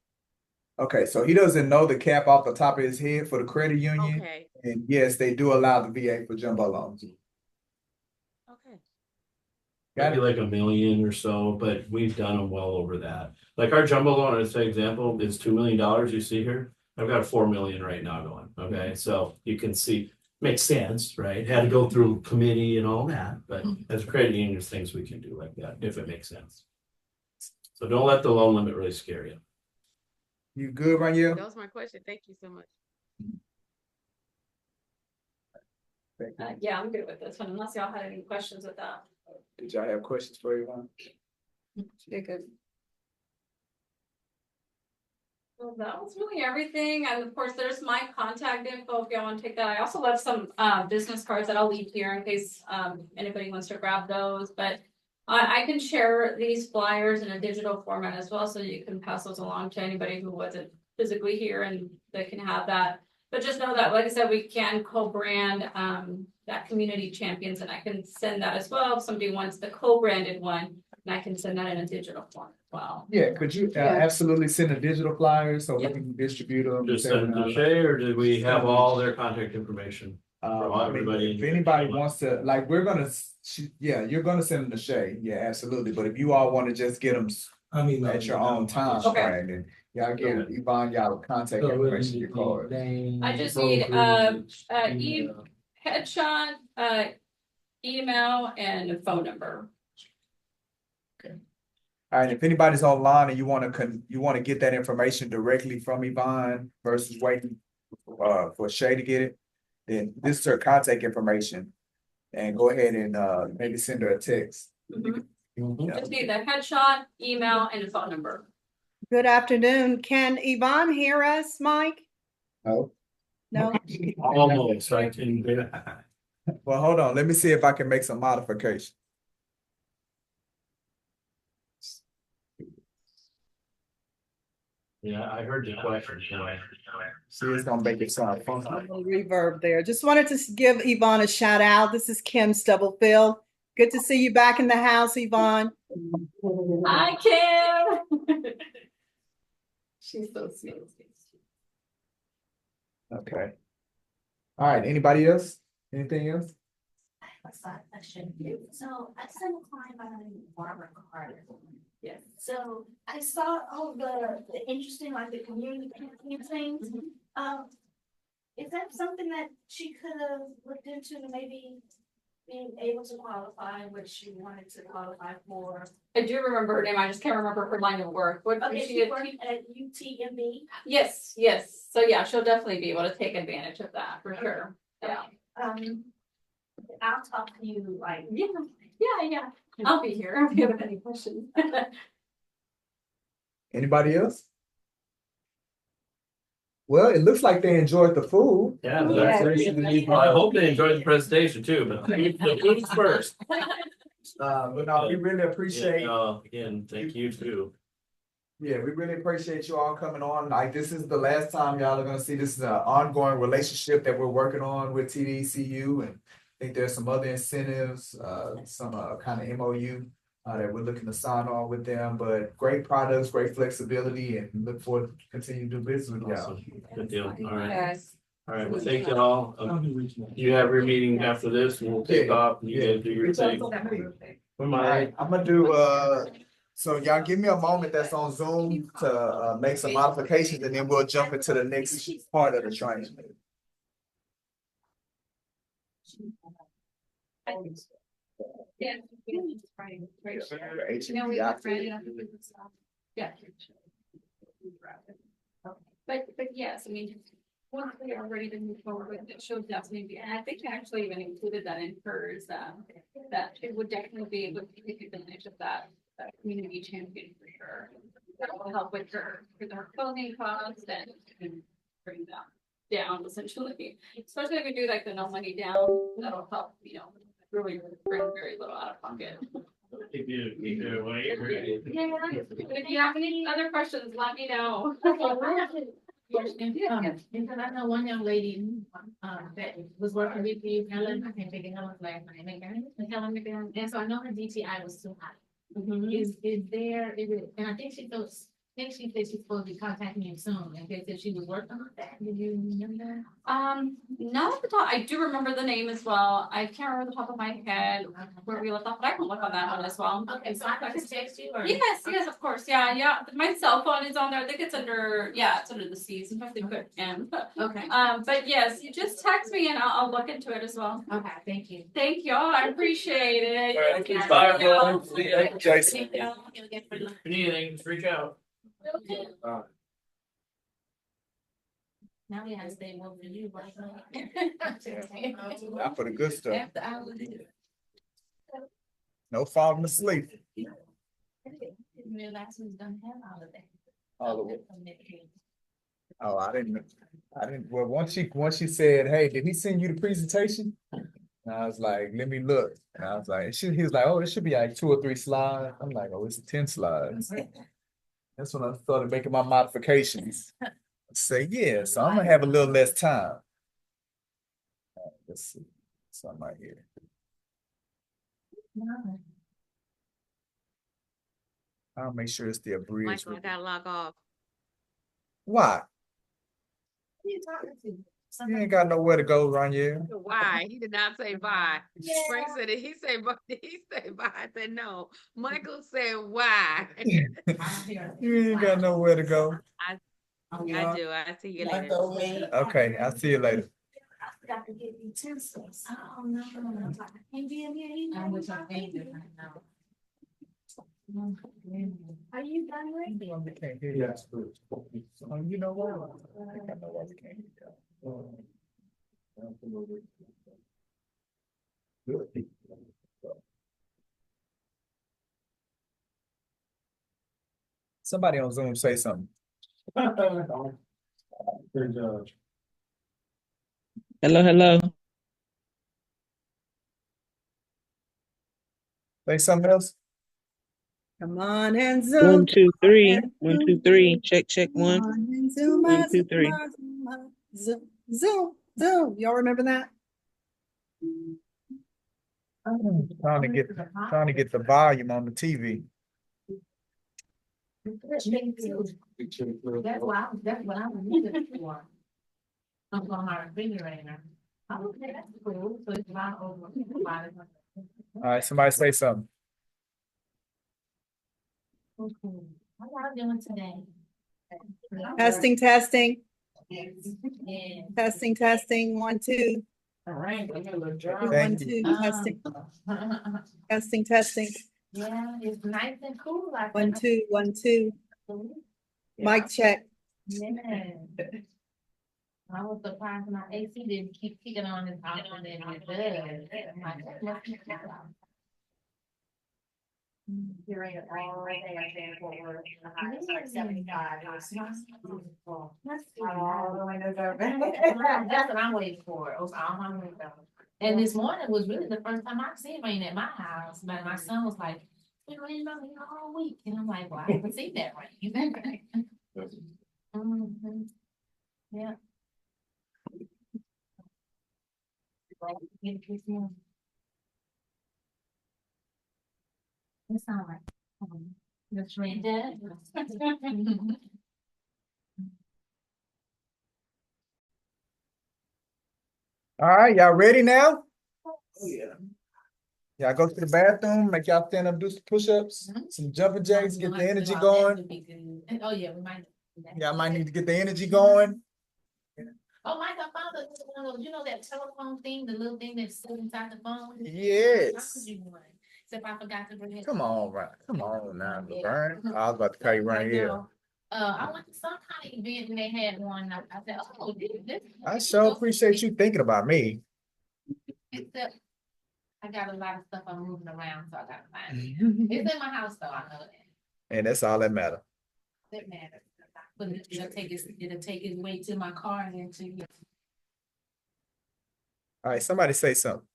Okay, so he doesn't know the cap off the top of his head for the credit union. Okay, And yes, they do allow the VA for jumbo loans. okay. Maybe like $1 million or so, but we've done them well over that. Like our jumbo loan, as an example, is $2 million you see here. I've got a 4 million right now going, okay? So you can see, makes sense, right? Had to go through committee and all that, but as a credit union, there's things we can do like that, if it makes sense. So don't let the loan limit really scare you. You good, Roniel? That was my question. Thank you so much. Yeah, I'm good with this one, unless y'all had any questions with that. Did y'all have questions for Yvonne? They're good. Well, that was really everything. And of course, there's my contact info if y'all want to take that. I also left some business cards that I'll leave here in case anybody wants to grab those. But I can share these flyers in a digital format as well, so you can pass those along to anybody who wasn't physically here and they can have that. But just know that, like I said, we can co-brand that community champions, and I can send that as well if somebody wants the co-branded one, and I can send that in a digital form as well. Yeah, could you absolutely send a digital flyer so we can distribute them? Just send it to Shay, or did we have all their contact information? I mean, if anybody wants to, like, you're gonna send them to Shay, yeah, absolutely, but if you all want to just get them at your own time, Okay. frame, and y'all give Yvonne y'all contact information, your card. I just need headshot, email, and a phone number. All right, if anybody's online and you want to get that information directly from Yvonne versus waiting for Shay to get it, then this is her contact information, and go ahead and maybe send her a text. Just need the headshot, email, and a phone number. Good afternoon. Can Yvonne hear us, Mike? No. No? Almost, I can. Well, hold on. Let me see if I can make some modifications. Yeah, I heard the question. See, it's gonna make it sound fun. A little reverb there. Just wanted to give Yvonne a shout out. This is Kim Stubblefield. Good to see you back in the house, Yvonne. Hi, Kim. She's so sweet. Okay. All right. Anybody else? Anything else? A side question. So I sent a client by the name of Barbara Carter. Yes. So I saw all the interesting, like the community campaign things. Is that something that she could have looked into to maybe being able to qualify, which you wanted to qualify for. I do remember her name, I just can't remember her line of work. What Okay, is she? she worked at UTMB. Yes, yes, so yeah, she'll definitely be able to take advantage of that for sure, yeah. I'll talk to you like. Yeah, I'll be here if you have any questions. Anybody else? Well, it looks like they enjoyed the food. Yeah, I hope they enjoyed the presentation too, but the food's first. But no, we really appreciate. Again, thank you too. Yeah, we really appreciate you all coming on. Like, this is the last time y'all are gonna see. This is an ongoing relationship that we're working on with TDECU, and I think there's some other incentives, some kind of MOU that we're looking to sign on with them. But great products, great flexibility, and look forward to continue to do business with y'all. Awesome. Good deal. All right. Yes. All right. Well, thank you all. You have your meeting after this and we'll take off and you guys do your thing. All right, I'm gonna do, so y'all give me a moment that's on Zoom to make some modifications, and then we'll jump into the next part of the training. Yeah. Yeah. But yes, I mean, once we are ready to move forward with it, she'll definitely, and I think I actually even included that in hers, that it would definitely be able to take advantage of that community champion for sure. That will help with her clothing costs and bring them down essentially, especially if we do like the no money down, that'll help, really bring very little out of pocket. If If you have any other questions, let me know. Because I know one young lady, that was working with you, Helen, I can't think of Helen's last name, Helen McGann, and so I know her DTI was too high. Is it, and I think she said she's supposed to be contacting you soon, and they said she was working on that, did you remember that? Not at the top, I do remember the name as well, I can't remember the top of my head where we left off, but I can look on that one as well. Okay, so I can just text you or? Yes, of course, yeah, my cell phone is on there, I think it's under, it's under the C, sometimes they put M, but, Okay, but yes, you just text me and I'll look into it as well. okay, thank you. Thank y'all, I appreciate it. Thank you. Bye, everyone. Thank you, Jason. Thank y'all. If you need anything, just reach out. Now we have to stay more for you, right? Not for the good stuff. After I was. No falling asleep. Didn't realize we was gonna have all of that. All of it. Oh, I didn't, well, once she said, hey, did he send you the presentation? And I was like, let me look. And I was like, he was like, oh, it should be like 2 or 3 slides. I'm like, oh, it's 10 slides. That's when I started making my modifications. I say, yeah, so I'm gonna have a little less time. Let's see, something right here. I'll make sure it's the abridged. Michael, I gotta log off. Why? Who you talking to? You ain't got nowhere to go, Rania. Why? He did not say bye. Frank said it. He said bye. He said bye. I said no. Michael said why. You ain't got nowhere to go. I do. I see you later. Okay, I'll see you later. Got to get utensils. Oh, no. Can't be in here either. I'm with my family right now. Are you done with? We can't hear you. Oh, you know what? I think I know why we can't hear you. Good. Somebody on Zoom say something. Hello. Say something else. Come on and Zoom. 1, 2, 3. 1, 2, 3. Check 1. Come on and Zoom. 1, 2, 3. Zoom. Y'all remember that? Trying to get the volume on the TV. That's what I was looking for. I'm on our refrigerator. Okay, that's cool. So it's not over. All right, somebody say something. How y'all doing today? Testing. Yeah. Testing. 1, 2. All right, I'm gonna look dry. One, Thank two, testing, testing. Yeah, it's nice and cool out there. 1, 2, 1, 2. Mic check. Yeah. I was surprised my AC didn't keep kicking on as often than it does. I'm like, that must be loud. Hearing it all right there, forward, the high is like 75. It's beautiful. All the windows open. That's what I'm waiting for. It was all my windows. And this morning was really the first time I've seen rain at my house, but my son was like, "It's been raining on me all week," and I'm like, "Well, I haven't seen that rain." Mhm. Yeah. It sounds like the train did. All right, y'all ready now? Oh, yeah. Y'all go to the bathroom, make y'all stand up, do some push-ups, some jumping jacks, get the energy going. Oh, yeah, we might. do that. Y'all might need to get the energy going. Oh, Mike, I found one of those, you know, that telephone thing, the little thing that's sitting inside the phone? Yes. Except I forgot to bring it. Come on, right. Come on now, Laverne. I was about to call you right here. I went to some kind of event and they had one. I said, oh, this. I sure appreciate you thinking about me. Except I got a lot of stuff I'm moving around, so I gotta find it. It's in my house though, I know that. And that's all that matters. That matters. But it'll take its way to my car and then to you. All right, somebody say something.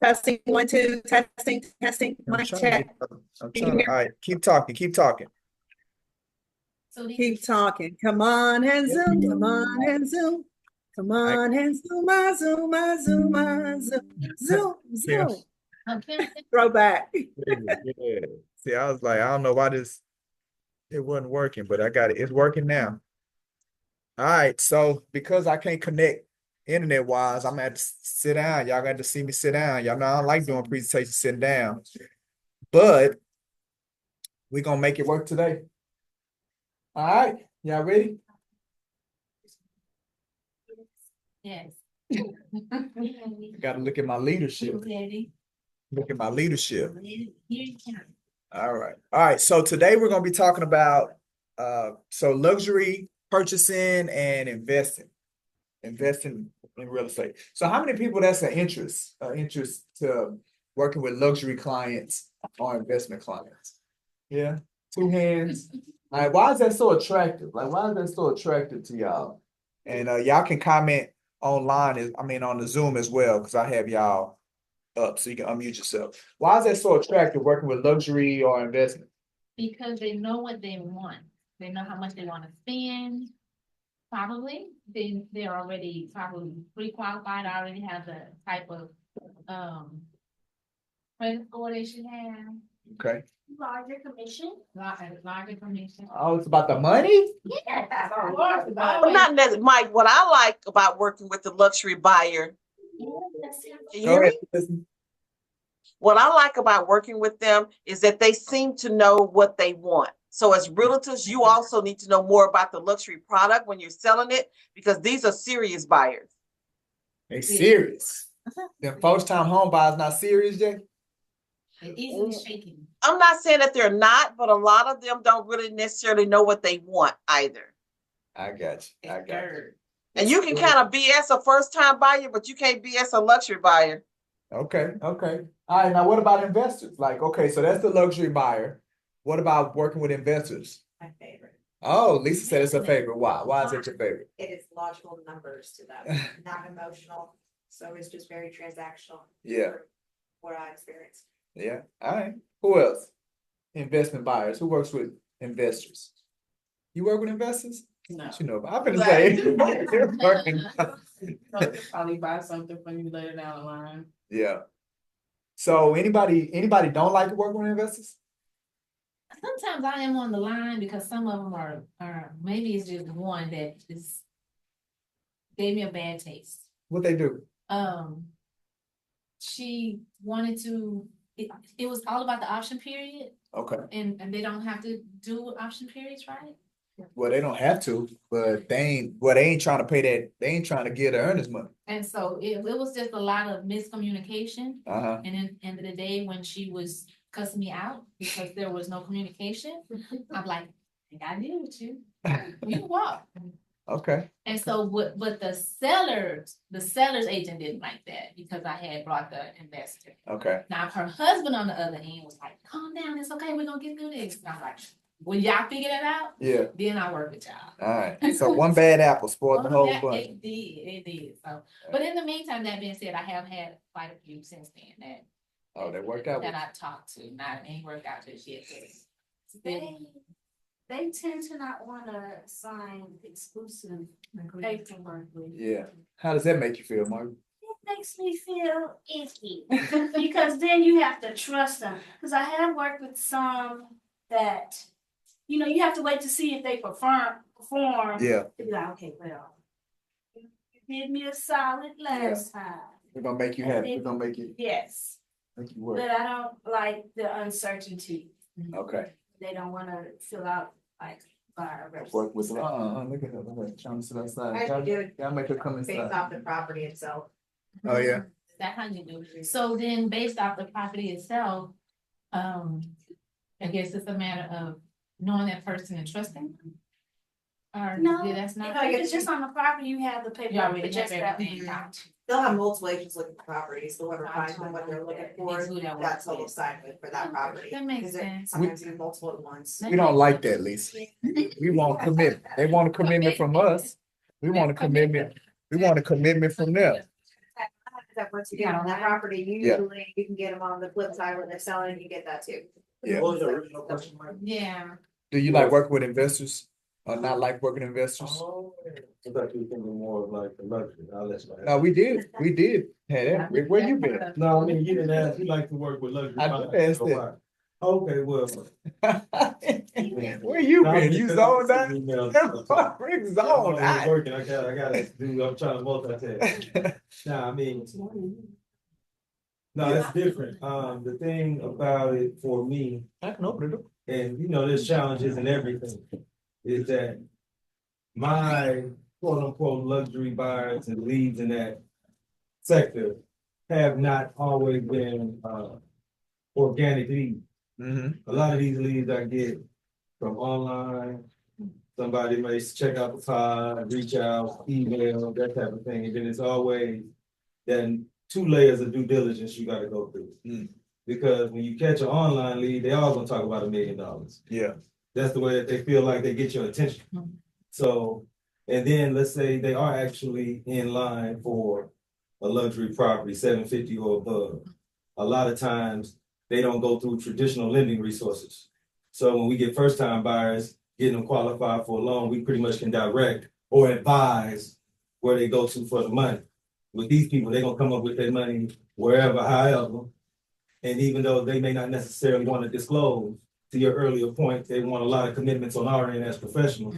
Testing, 1, 2, testing. I'm Mic trying to check. all right, keep talking. So these. Keep talking. Come on and zoom. Come on and zoom. Come on and zoom, zoom. Throwback. Yeah. See, I was like, I don't know why it wasn't working, but I got it. It's working now. All right, so because I can't connect internet wise, I'm gonna have to sit down. Y'all got to see me sit down. Y'all know I don't like doing presentations sitting down, but we're gonna make it work today. All right, y'all ready? Yes. Gotta look at my leadership. Look at my leadership. All right. So today we're gonna be talking about luxury purchasing and investing in real estate. So how many people that's an interest to working with luxury clients or investment clients? Yeah, 2 hands. All right, why is that so attractive? Like, why is that so attractive to y'all? And y'all can comment online, on the Zoom as well, because I have y'all up so you can unmute yourself. Why is that so attractive working with luxury or investment? Because they know what they want. They know how much they want to spend. Probably, they're already probably pre-qualified, already have the type of credit score they should have. Okay. Larger commission. Larger commission. Oh, it's about the money? Yeah, of course. Well, not necessarily, Mike. What I like about working with the luxury buyer, can you Go hear ahead. me? What I like about working with them is that they seem to know what they want. So as realtors, you also need to know more about the luxury product when you're selling it, because these are serious buyers. They serious. Them first-time home buyers not serious, Jay? They're easily shaken. I'm not saying that they're not, but a lot of them don't really necessarily know what they want either. I got you. And you can kind of BS a first-time buyer, but you can't BS a luxury buyer. Okay. All right, now what about investors? Like, okay, so that's the luxury buyer. What about working with investors? My favorite. Oh, Lisa said it's her favorite. Why? Why is it your favorite? It is logical numbers to them, not emotional. So it's just very transactional. Yeah. What I experienced. Yeah. All right. Who else? Investment buyers. Who works with investors? You work with investors? No. You know, I'm gonna say. Probably buy something from you later down the line. Yeah. So anybody don't like to work with investors? Sometimes I am on the line because some of them are maybe it's just one that just gave me a bad taste. What they do? She wanted to. It was all about the option period. Okay. And they don't have to do option periods, right? Well, they don't have to, but they ain't trying to pay that. They ain't trying to give the earners money. And so it was just a lot of miscommunication. Uh-huh. And then end of the day, when she was cussing me out because there was no communication, I'm like, I gotta deal with you. You can walk. Okay. And so but the seller's agent didn't like that because I had brought the investor. Okay. Now her husband on the other end was like, calm down, it's okay, we're gonna get through this. And I'm like, will y'all figure it out? Yeah. Then I work with y'all. All right. So one bad apple spoiled the whole Yeah, bunch. it did. So, but in the meantime, that being said, I have had quite a few since then That worked out. that I've talked to. Not any worked out just yet. They tend to not wanna sign exclusive paperwork with. Yeah. How does that make you feel, Mark? It makes me feel icky, because then you have to trust them, cause I have worked with some that, you have to wait to see if they perform. Yeah. To be like, okay, well, you did me a solid last time. We're gonna make you happy. We're gonna make you Yes, make you work. but I don't like the uncertainty. Okay. They don't wanna fill out like buyer reps. Work with look at her. Look at her. Trying to sit outside. How you do it Y'all make her come based inside. off the property itself? Oh yeah. That's how you do it. So then based off the property itself, I guess it's a matter of knowing that person and trusting. Or No, yeah, that's not. if it's just on the property, you have the You paper, already but just have that. everything. They'll have multiple agents looking for properties, whoever finds them, what they're looking for, It's who that that's works what with. they'll sign with for that property. That makes Because it sense. sometimes you need multiple at once. We don't like that, Lisa. We want commitment. They want a commitment from us. We want a commitment. We want a commitment from them. That once you get on that property, usually you can get them on the flip side when they're selling, you get that too. Yeah. What was the original question, Mike? Yeah. Do you like working with investors or not like working with investors? Oh, I thought you were thinking more of like the luxury. I'll let you. No, we did. Had that. Where you been? No, I mean, you didn't ask, you like to work with luxury. I did ask so that. why? Okay, well. Where you been? You zoned out? out? Rick zoned out. Working, I gotta do, I'm trying to multitask. Nah, I mean. No, it's different. The thing about it for me, I can open it up. and there's challenges and everything, is that my quote unquote luxury buyers and leads in that sector have not always been organic leads. Mm-hmm. A lot of these leads I get from online. Somebody may check out the pod, reach out, email, that type of thing, and then it's always then 2 layers of due diligence you gotta go through. Because when you catch an online lead, they all gonna talk about $1 million. Yeah. That's the way that they feel like they get your attention. So, and then let's say they are actually in line for a luxury property, 750 or above. A lot of times they don't go through traditional lending resources. So when we get first time buyers, getting them qualified for a loan, we pretty much can direct or advise where they go to for the money. With these people, they're gonna come up with their money wherever, however. And even though they may not necessarily want to disclose, to your earlier point, they want a lot of commitments on our end as professionals.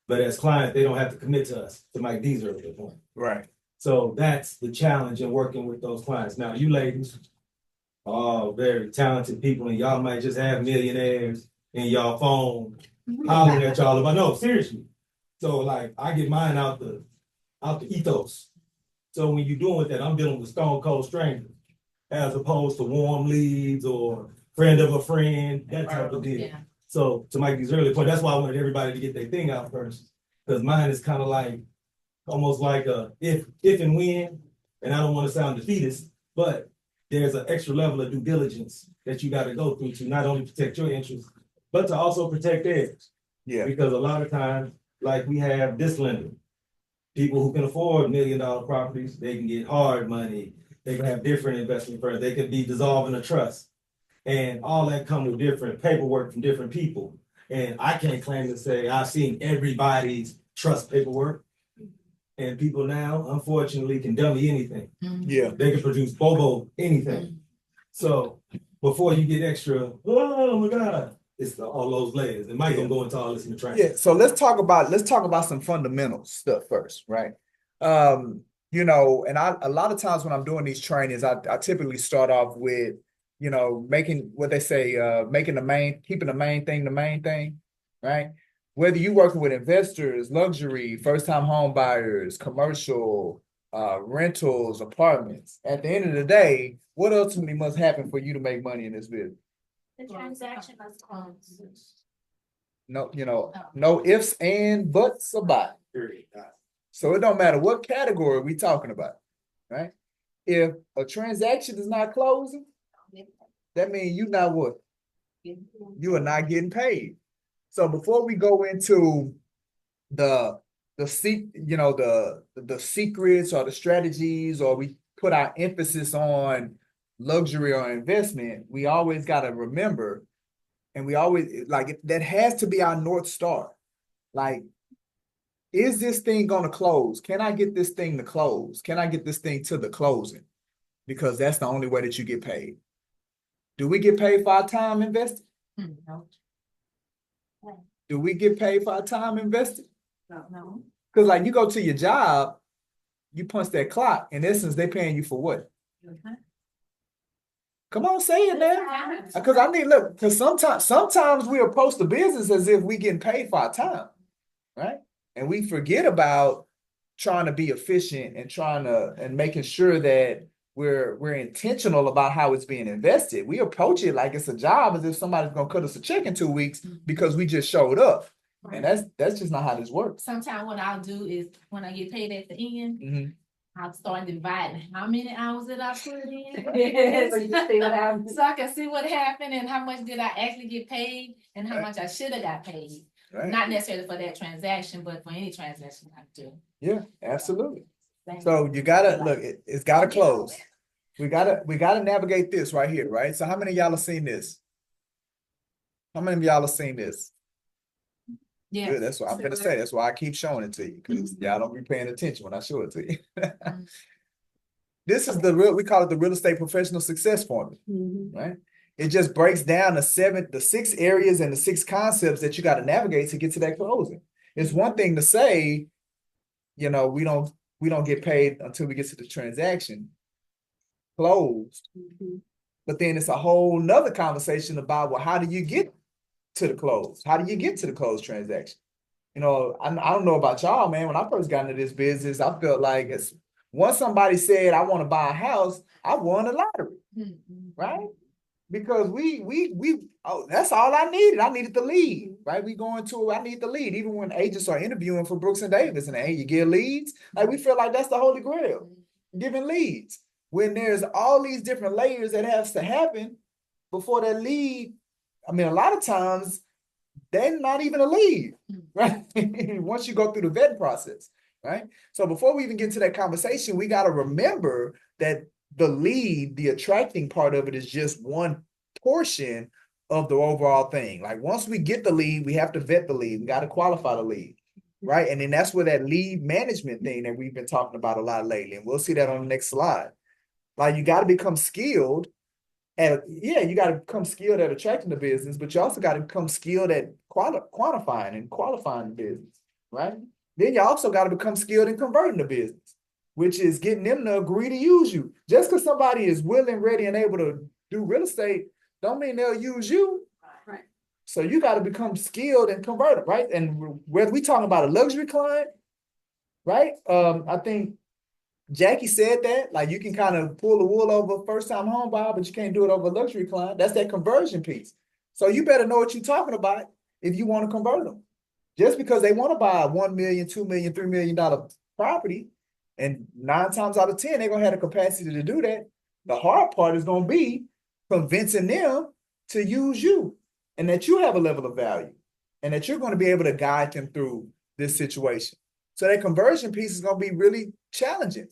But as clients, they don't have to commit to us, to Mike D's earlier point. Right. So that's the challenge in working with those clients. Now, you ladies are all very talented people, and y'all might just have millionaires in y'all phone hollering at y'all about, no, seriously. So like, I get mine out the ethos. So when you're doing with that, I'm dealing with stone cold strangers, as opposed to warm leads or friend of a friend, that type of deal. Yeah. So to Mikey's earlier point, that's why I wanted everybody to get their thing out first. Because mine is kind of like, almost like a if and when, and I don't want to sound defeatist, but there's an extra level of due diligence that you got to go through to not only protect your interests, but to also protect theirs. Yeah. Because a lot of times, like we have this lender, people who can afford $1 million properties, they can get hard money. They can have different investment firms. They could be dissolving a trust. And all that come with different paperwork from different people. And I can't claim to say I've seen everybody's trust paperwork. And people now, unfortunately, can dummy anything. Yeah. They can produce bobo anything. So before you get extra, oh my God, it's all those layers. And Mike gonna go into all this in the training. Yeah. So let's talk about some fundamental stuff first, right? And a lot of times when I'm doing these trainings, I typically start off with, making what they say, keeping the main thing, right? whether you working with investors, luxury, first-time home buyers, commercial, rentals, apartments, at the end of the day, what ultimately must happen for you to make money in this business? The transaction must close. No, no ifs and buts about it. So it don't matter what category we talking about, right? If a transaction is not closing, that means you not what? You are not getting paid. So before we go into the the secrets or the strategies, or we put our emphasis on luxury or investment, we always got to remember, and we always like that has to be our North Star. Like, is this thing going to close? Can I get this thing to close? Can I get this thing to the closing? Because that's the only way that you get paid. Do we get paid for our time invested? No. Do we get paid for our time invested? No. Because like you go to your job, you punch that clock. In essence, they paying you for what? Come on, say it now. Because I mean, look, because sometimes we approach the business as if we getting paid for our time, right? And we forget about trying to be efficient and making sure that we're intentional about how it's being invested. We approach it like it's a job, as if somebody's gonna cut us a check in 2 weeks because we just showed up. And that's just not how this works. Sometimes what I'll do is when I get paid at the end, Mhm. I'll start dividing how many hours did I put in. So you see what happens. So I can see what happened and how much did I actually get paid and how Right. much I should have got paid. Right. Not necessarily for that transaction, but for any transaction I do. Yeah, absolutely. So you gotta look, it's gotta close. We gotta navigate this right here, right? So how many of y'all have seen this? How many of y'all have seen this? Yeah. Good, that's what I'm gonna say. That's why I keep showing it to you, because y'all don't be paying attention when I show it to you. This is we call it the real estate professional success formula, right? It just breaks down the 6 areas and the 6 concepts that you got to navigate to get to that closing. It's one thing to say, we don't get paid until we get to the transaction closed. But then it's a whole nother conversation about, well, how do you get to the close? How do you get to the closed transaction? I don't know about y'all, man. When I first got into this business, I felt like once somebody said, I want to buy a house, I won the lottery, right? Because that's all I needed. I needed the lead, right? I need the lead. Even when agents are interviewing for Brooks and Davis and hey, you get leads, like we feel like that's the holy grail, giving leads. When there's all these different layers that has to happen before that lead. I mean, a lot of times they're not even a lead, right? Once you go through the vetting process, right? So before we even get to that conversation, we got to remember that the lead, the attracting part of it, is just one portion of the overall thing. Like once we get the lead, we have to vet the lead. We got to qualify the lead, right? And then that's where that lead management thing that we've been talking about a lot lately, and we'll see that on the next slide. Like you got to become skilled you got to become skilled at attracting the business, but you also got to become skilled at quantifying and qualifying the business, right? Then you also got to become skilled in converting the business, which is getting them to agree to use you. Just because somebody is willing, ready, and able to do real estate, don't mean they'll use you. Right. So you got to become skilled and convert it, right? And whether we talking about a luxury client, right? I think Jackie said that, like you can kind of pull the wool over a first-time home buyer, but you can't do it over a luxury client. That's that conversion piece. So you better know what you're talking about if you want to convert them. Just because they want to buy a $1 million, $2 million, $3 million property, and 9 times out of 10, they're gonna have the capacity to do that. The hard part is gonna be convincing them to use you and that you have a level of value and that you're going to be able to guide them through this situation. So that conversion piece is going to be really challenging.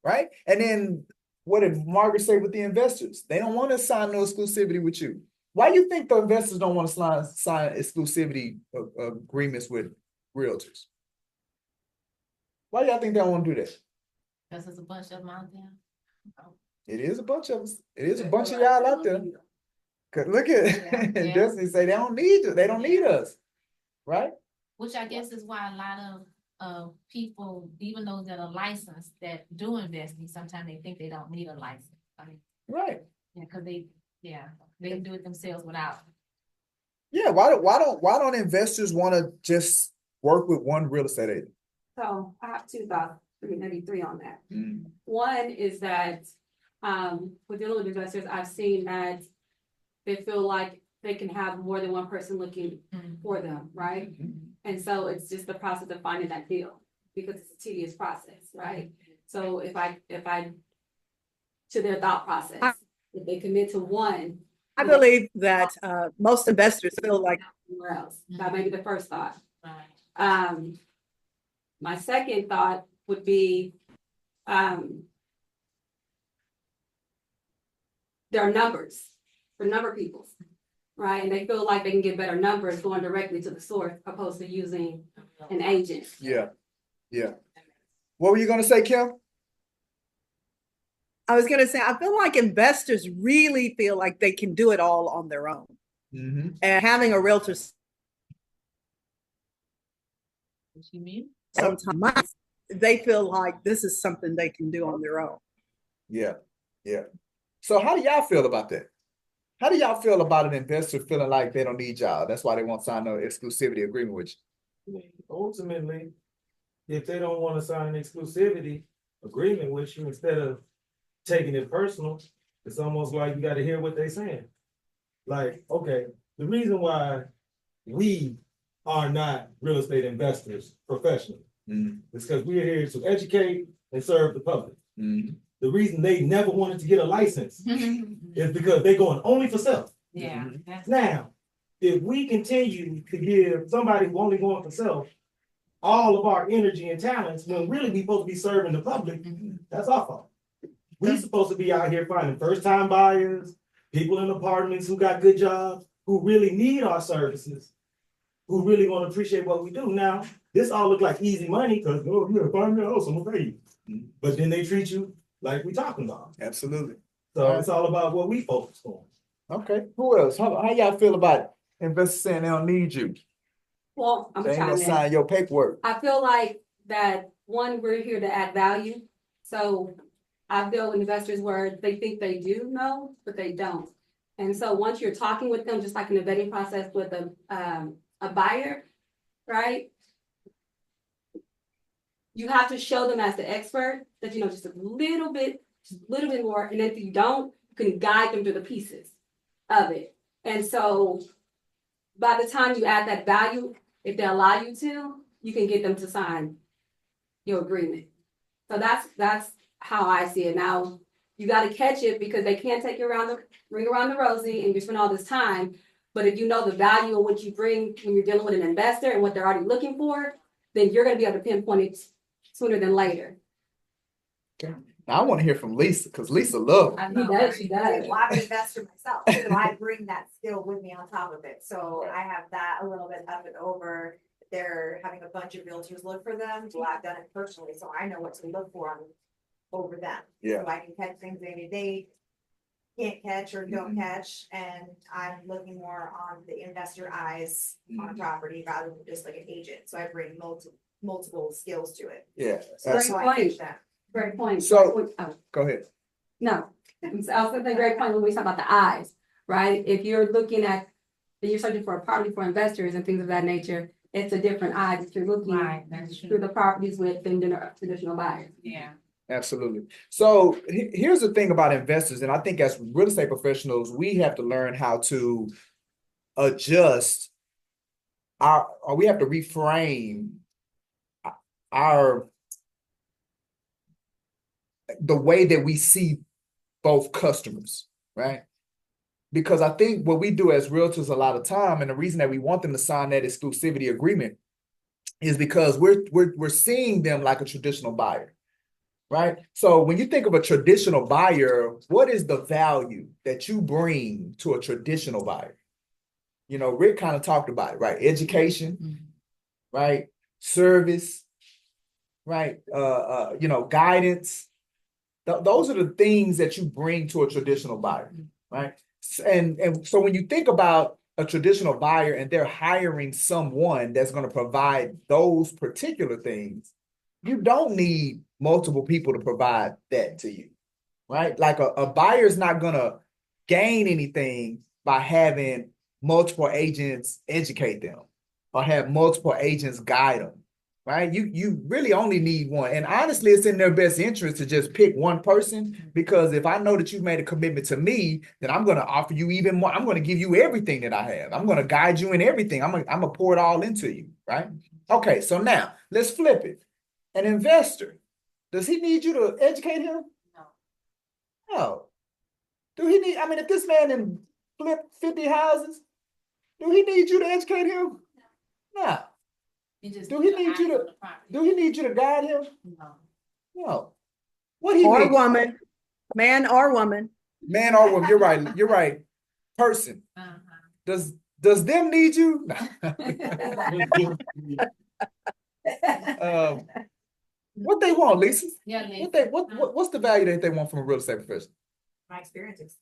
Right? And then what did Margaret say with the investors? They don't want to sign no exclusivity with you. Why do you think the investors don't want to sign exclusivity agreements with realtors? Why do y'all think they don't want to do that? Because there's a bunch of them out there. It is a bunch of us. It is a bunch of y'all out there. Cause look at Destiny say they don't need you. They don't need us. Right? Which I guess is why a lot of people, even those that are licensed that do investing, sometimes they think they don't need a license. I mean, right. Yeah, because they can do it themselves without. Yeah, why don't investors want to just work with one real estate agent? So I have two thoughts, maybe three on that. Mm. One is that, with dealing with investors, I've seen that they feel like they can have more than one person looking for them, right? And so it's just the process of finding that deal, because it's a tedious process, right? So if I, to their thought process, if they commit to one. I believe that most investors feel like Somewhere else, that may be the first thought. Right. My second thought would be, there are numbers for number of people, right? And they feel like they can get better numbers going directly to the source opposed to using an agent. Yeah, yeah. What were you gonna say, Kim? I was going to say, I feel like investors really feel like they can do it all on their own. Mm-hmm. And having a realtor What you mean? sometimes they feel like this is something they can do on their own. Yeah, yeah. So how do y'all feel about that? How do y'all feel about an investor feeling like they don't need y'all? That's why they won't sign an exclusivity agreement with you. Ultimately, if they don't want to sign an exclusivity agreement with you, instead of taking it personal, it's almost like you got to hear what they're saying. Like, okay, the reason why we are not real estate investors professionally is because we're here to educate and serve the public. The reason they never wanted to get a license is because they're going only for self. Yeah. Now, if we continue to give somebody who only going for self all of our energy and talents, when really we supposed to be serving the public, that's our fault. We're supposed to be out here finding first-time buyers, people in apartments who got good jobs, who really need our services, who really want to appreciate what we do. Now, this all look like easy money because, oh, yeah, find me a house, I'm gonna pay you. But then they treat you like we talking about. Absolutely. So it's all about what we focus on. Okay. Who else? How y'all feel about investors saying they don't need you? Well, I'm They ain't gonna trying sign your paperwork. I feel like that, one, we're here to add value. So I've dealt with investors where they think they do know, but they don't. And so once you're talking with them, just like in the vetting process with a buyer, right? You have to show them as the expert that you know just a little bit more, and if you don't, you can guide them through the pieces of it. And so by the time you add that value, if they allow you to, you can get them to sign your agreement. So that's how I see it. Now, you got to catch it because they can't take you ring around the rosy and you spend all this time. But if you know the value of what you bring when you're dealing with an investor and what they're already looking for, then you're going to be able to pinpoint it sooner than later. Okay. Now I want to hear from Lisa because Lisa loves. She does. Well, I'm an investor myself, so I bring that skill with me on top of it. So I have that a little bit up and over. They're having a bunch of realtors look for them. Well, I've done it personally, so I know what to look for over them. Yeah. So I can catch things maybe they can't catch or don't catch, and I'm looking more on the investor eyes on a property rather than just like an agent. So I bring multiple skills to it. Yeah. Great So I point. catch that. Great point. So go ahead. No, I was going to say great point when we talk about the eyes, right? If you're looking at, if you're searching for a property for investors and things of that nature, it's a different eye that you're looking through the properties with than traditional buyers. Yeah. Absolutely. So here's the thing about investors, and I think as real estate professionals, we have to learn how to adjust or we have to reframe the way that we see both customers, right? Because I think what we do as realtors a lot of time, and the reason that we want them to sign that exclusivity agreement is because we're seeing them like a traditional buyer, right? So when you think of a traditional buyer, what is the value that you bring to a traditional buyer? You know, Rick kind of talked about it, right? Education, right? Service, right? Guidance. Those are the things that you bring to a traditional buyer, right? And so when you think about a traditional buyer and they're hiring someone that's going to provide those particular things, you don't need multiple people to provide that to you, right? Like a buyer is not going to gain anything by having multiple agents educate them or have multiple agents guide them, right? You really only need one. And honestly, it's in their best interest to just pick one person, because if I know that you've made a commitment to me, then I'm going to offer you even more. I'm going to give you everything that I have. I'm going to guide you in everything. I'm going to pour it all into you, right? Okay, so now let's flip it. An investor, does he need you to educate him? No. Do he need, I mean, if this man then flipped 50 houses, do he need you to educate him? No. Do he need you to guide him? No. What he Or need? woman, man or woman. Man or woman, you're right. You're right. Person. Does them need you? What they want, Lisa? Yeah, What's the value that they want from a real estate professional? My experience.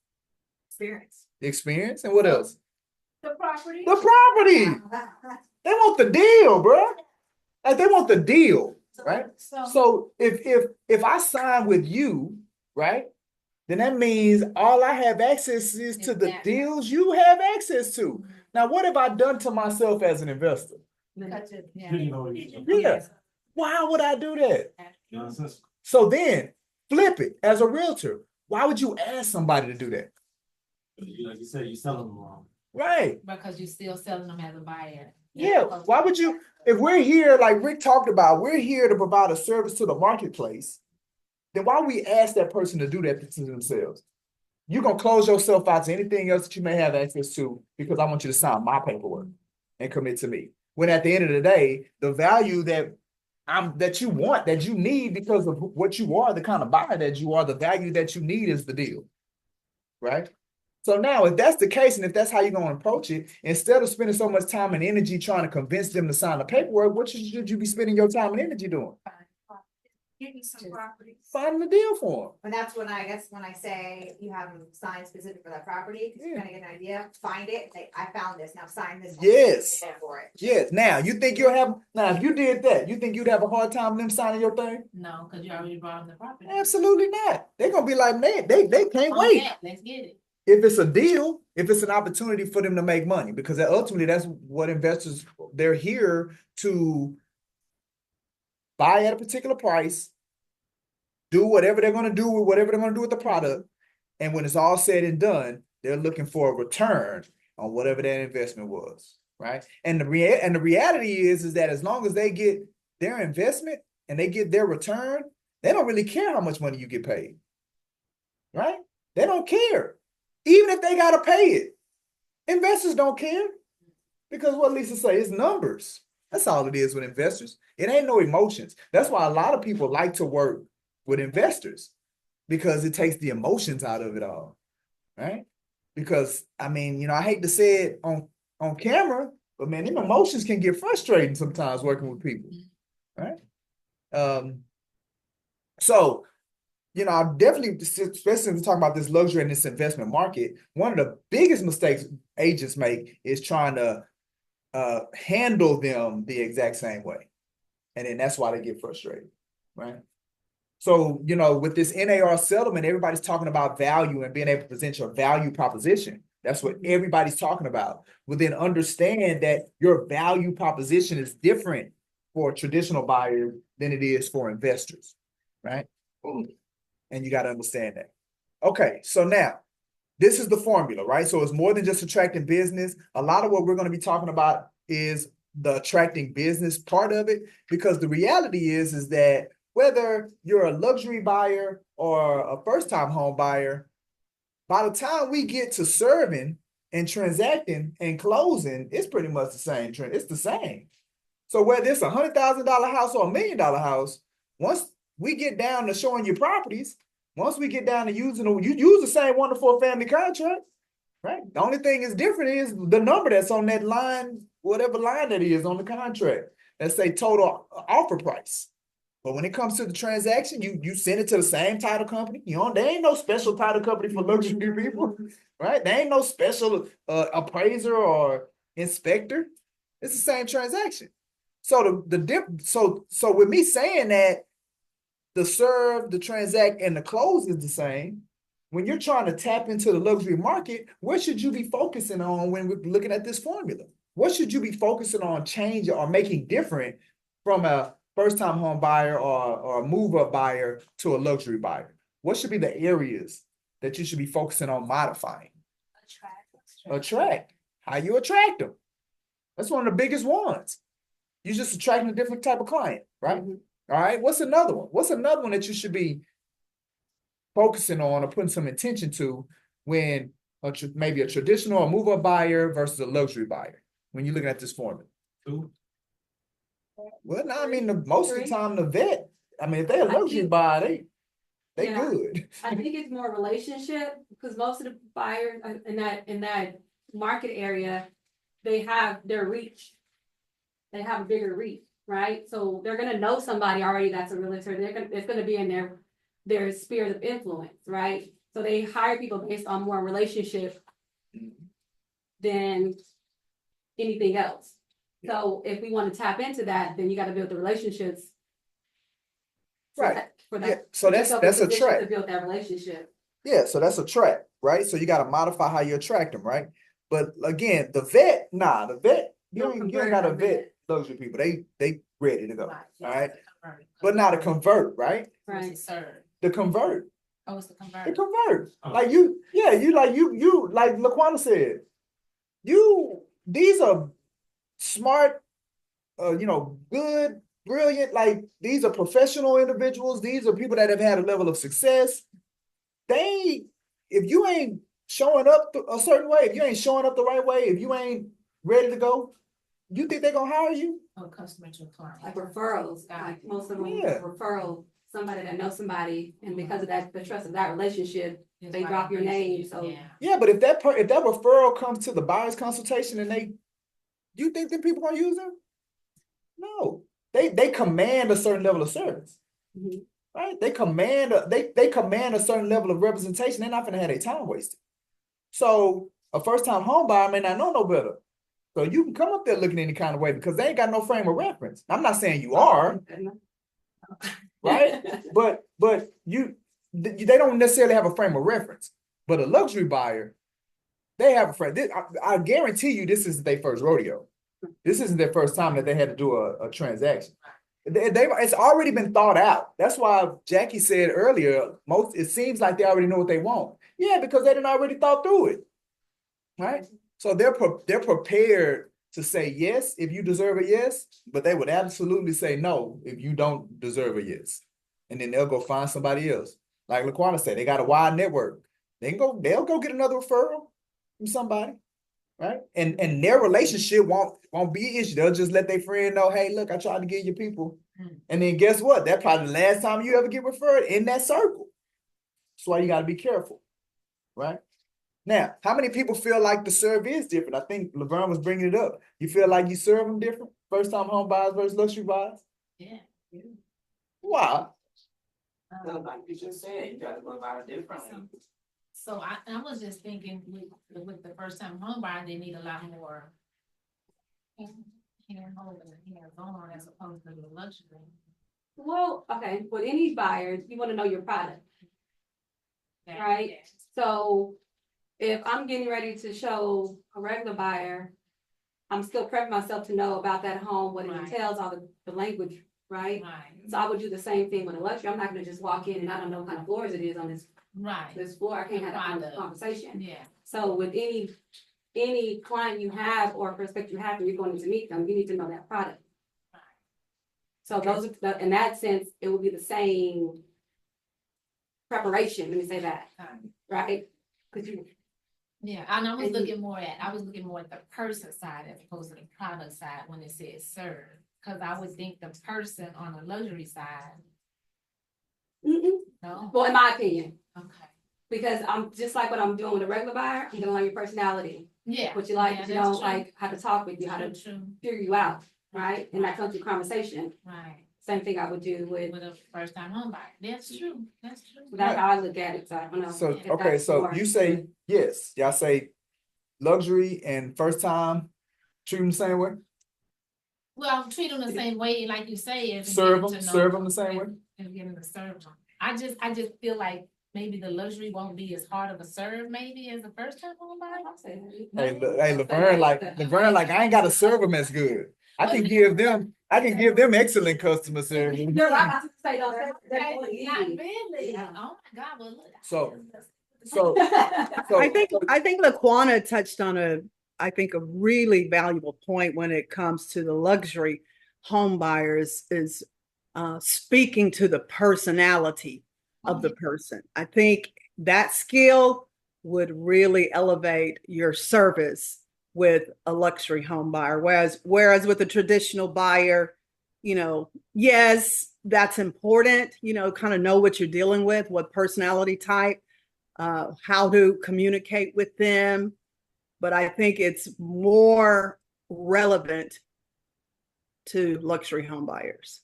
Experience. The experience, and what else? The property. The property. They want the deal, bro. Like they want the deal, right? So if I sign with you, right, then that means all I have access is to the deals you have access to. Now, what have I done to myself as an investor? Yeah. Why would I do that? So then flip it as a realtor. Why would you ask somebody to do that? Like you said, you're selling them wrong. Right. Because you're still selling them as a buyer. Yeah. Why would you, if we're here, like Rick talked about, we're here to provide a service to the marketplace, then why we ask that person to do that to themselves? You're going to close yourself out to anything else that you may have access to because I want you to sign my paperwork and commit to me. When at the end of the day, the value that you want, that you need because of what you are, the kind of buyer that you are, the value that you need is the deal, right? So now, if that's the case, and if that's how you're going to approach it, instead of spending so much time and energy trying to convince them to sign the paperwork, what should you be spending your time and energy doing? Getting some properties. Finding a deal for them. And that's when I say you have them sign specific for that property, because you're gonna get an idea, find it, say, I found this, now sign this. Yes. For it. Yes. Now, you think if you did that, you think you'd have a hard time them signing your thing? No, because you already brought them the property. Absolutely not. They're going to be like, man, they can't wait. Yeah, let's get it. If it's a deal, if it's an opportunity for them to make money, because ultimately that's what investors, they're here to buy at a particular price, do whatever they're going to do with whatever they're going to do with the product. And when it's all said and done, they're looking for a return on whatever that investment was, right? And the reality is that as long as they get their investment and they get their return, they don't really care how much money you get paid, right? They don't care. Even if they got to pay it. Investors don't care, because what Lisa say is numbers. That's all it is with investors. It ain't no emotions. That's why a lot of people like to work with investors, because it takes the emotions out of it all, right? Because, I mean, I hate to say it on camera, but man, them emotions can get frustrating sometimes working with people, right? So, I definitely, especially when we talk about this luxury and this investment market, one of the biggest mistakes agents make is trying to handle them the exact same way. And then that's why they get frustrated, right? So, with this NAR settlement, everybody's talking about value and being able to present your value proposition. That's what everybody's talking about. Well, then understand that your value proposition is different for traditional buyers than it is for investors, right? And you got to understand that. Okay, so now, this is the formula, right? So it's more than just attracting business. A lot of what we're going to be talking about is the attracting business part of it, because the reality is that whether you're a luxury buyer or a first-time home buyer, by the time we get to serving and transacting and closing, it's pretty much the same trend. It's the same. So whether it's $100,000 house or $1 million house, once we get down to showing you properties, once we get down to you use the same 1-to-4 family contract, right? The only thing is different is the number that's on that line, whatever line that is on the contract. Let's say total offer price. But when it comes to the transaction, you send it to the same title company. There ain't no special title company for luxury people, right? There ain't no special appraiser or inspector. It's the same transaction. So so with me saying that the serve, the transact, and the close is the same, when you're trying to tap into the luxury market, what should you be focusing on when we're looking at this formula? What should you be focusing on changing or making different from a first-time home buyer or a move-up buyer to a luxury buyer? What should be the areas that you should be focusing on modifying? Attract. How you attract them? That's one of the biggest ones. You're just attracting a different type of client, right? All right. What's another one? What's another one that you should be focusing on or putting some attention to when maybe a traditional or move-up buyer versus a luxury buyer when you're looking at this formula? Well, no, I mean, most of the time the vet, I mean, if they're a luxury buyer, they Yeah. good. I think it's more relationship because most of the buyers in that market area, they have their reach. They have a bigger reach, right? So they're gonna know somebody already that's a realtor. It's gonna be in their sphere of influence, right? So they hire people based on more relationship than anything else. So if we want to tap into that, then you got to build the relationships. Right. For that. Yeah, so that's a track. To build that relationship. Yeah, so that's a track, right? So you got to modify how you attract them, right? But again, the vet, you ain't got to vet luxury people. They ready to go, all right? But now to convert, right? Right. The convert. Oh, it's the convert. The convert. Like you like Laquana said, these are smart, good, brilliant, like these are professional individuals. These are people that have had a level of success. If you ain't showing up a certain way, if you ain't showing up the right way, if you ain't ready to go, you think they're gonna hire you? Oh, customer to client. Like referrals, like most of them referral, somebody that knows somebody, and because of that, the trust of that relationship, they drop your name, so. Yeah, but if that referral comes to the buyer's consultation and you think that people gonna use them? No, they command a certain level of service, right? They command a certain level of representation. They're not gonna have their time wasted. So a first-time home buyer may not know no better. So you can come up there looking any kind of way because they ain't got no frame of reference. I'm not saying you are, right? But they don't necessarily have a frame of reference. But a luxury buyer, they have a frame. I guarantee you this isn't their first rodeo. This isn't their first time that they had to do a transaction. It's already been thought out. That's why Jackie said earlier, it seems like they already know what they want. Yeah, because they didn't already thought through it, right? So they're prepared to say yes if you deserve a yes, but they would absolutely say no if you don't deserve a yes. And then they'll go find somebody else. Like Laquana said, they got a wide network. They'll go get another referral from somebody, right? And their relationship won't be an issue. They'll just let their friend know, hey, look, I tried to get your people. And then guess what? That's probably the last time you ever get referred in that circle. That's why you got to be careful, right? Now, how many people feel like the serve is different? I think Laverne was bringing it up. You feel like you serve them different? First-time home buyers versus luxury buyers? Yeah. Why? Like you just said, you gotta go about it differently. So I was just thinking with the first time home buyer, they need a lot more hand-holding and hands-on as opposed to the luxury. Well, okay, with any buyer, you want to know your product, right? So if I'm getting ready to show a regular buyer, I'm still prepping myself to know about that home, what it entails, all the language, right? So I would do the same thing with a luxury. I'm not gonna just walk in and I don't know what kind of floors it is on this floor. I can't have that conversation. Yeah. So with any client you have or prospect you have, and you're going to meet them, you need to know that product. So those are, in that sense, it will be the same preparation. Let me say that, right? Because yeah, and I was looking more at the person side as opposed to the product side when it says serve. Because I would think the person on the luxury side. No. Well, in my opinion. Okay. Because I'm just like what I'm doing with a regular buyer, I'm gonna learn your personality. Yeah. What you like, what you don't true. like, how to talk with you, how to figure you out, right? And that comes through conversation. Right. Same thing I would do with a first time home buyer. That's true. That's true. That's how I look at it. So I don't know. So okay, so you say yes. Y'all say luxury and first time treat them the same way? Well, treat them the same way, like you say, is serve them the same way. And getting to serve them. I just feel like maybe the luxury won't be as hard of a serve maybe as the first time home buyer? Hey, Laverne, like I ain't gotta serve them as good. I can give them excellent customer service. You're right, I was gonna say, don't say that. Not really. Oh my God, well, look. So I think Laquana touched on a really valuable point when it comes to the luxury home buyers is speaking to the personality of the person. I think that skill would really elevate your service with a luxury home buyer. Whereas with a traditional buyer, yes, that's important, kind of know what you're dealing with, what personality type, how to communicate with them. But I think it's more relevant to luxury home buyers.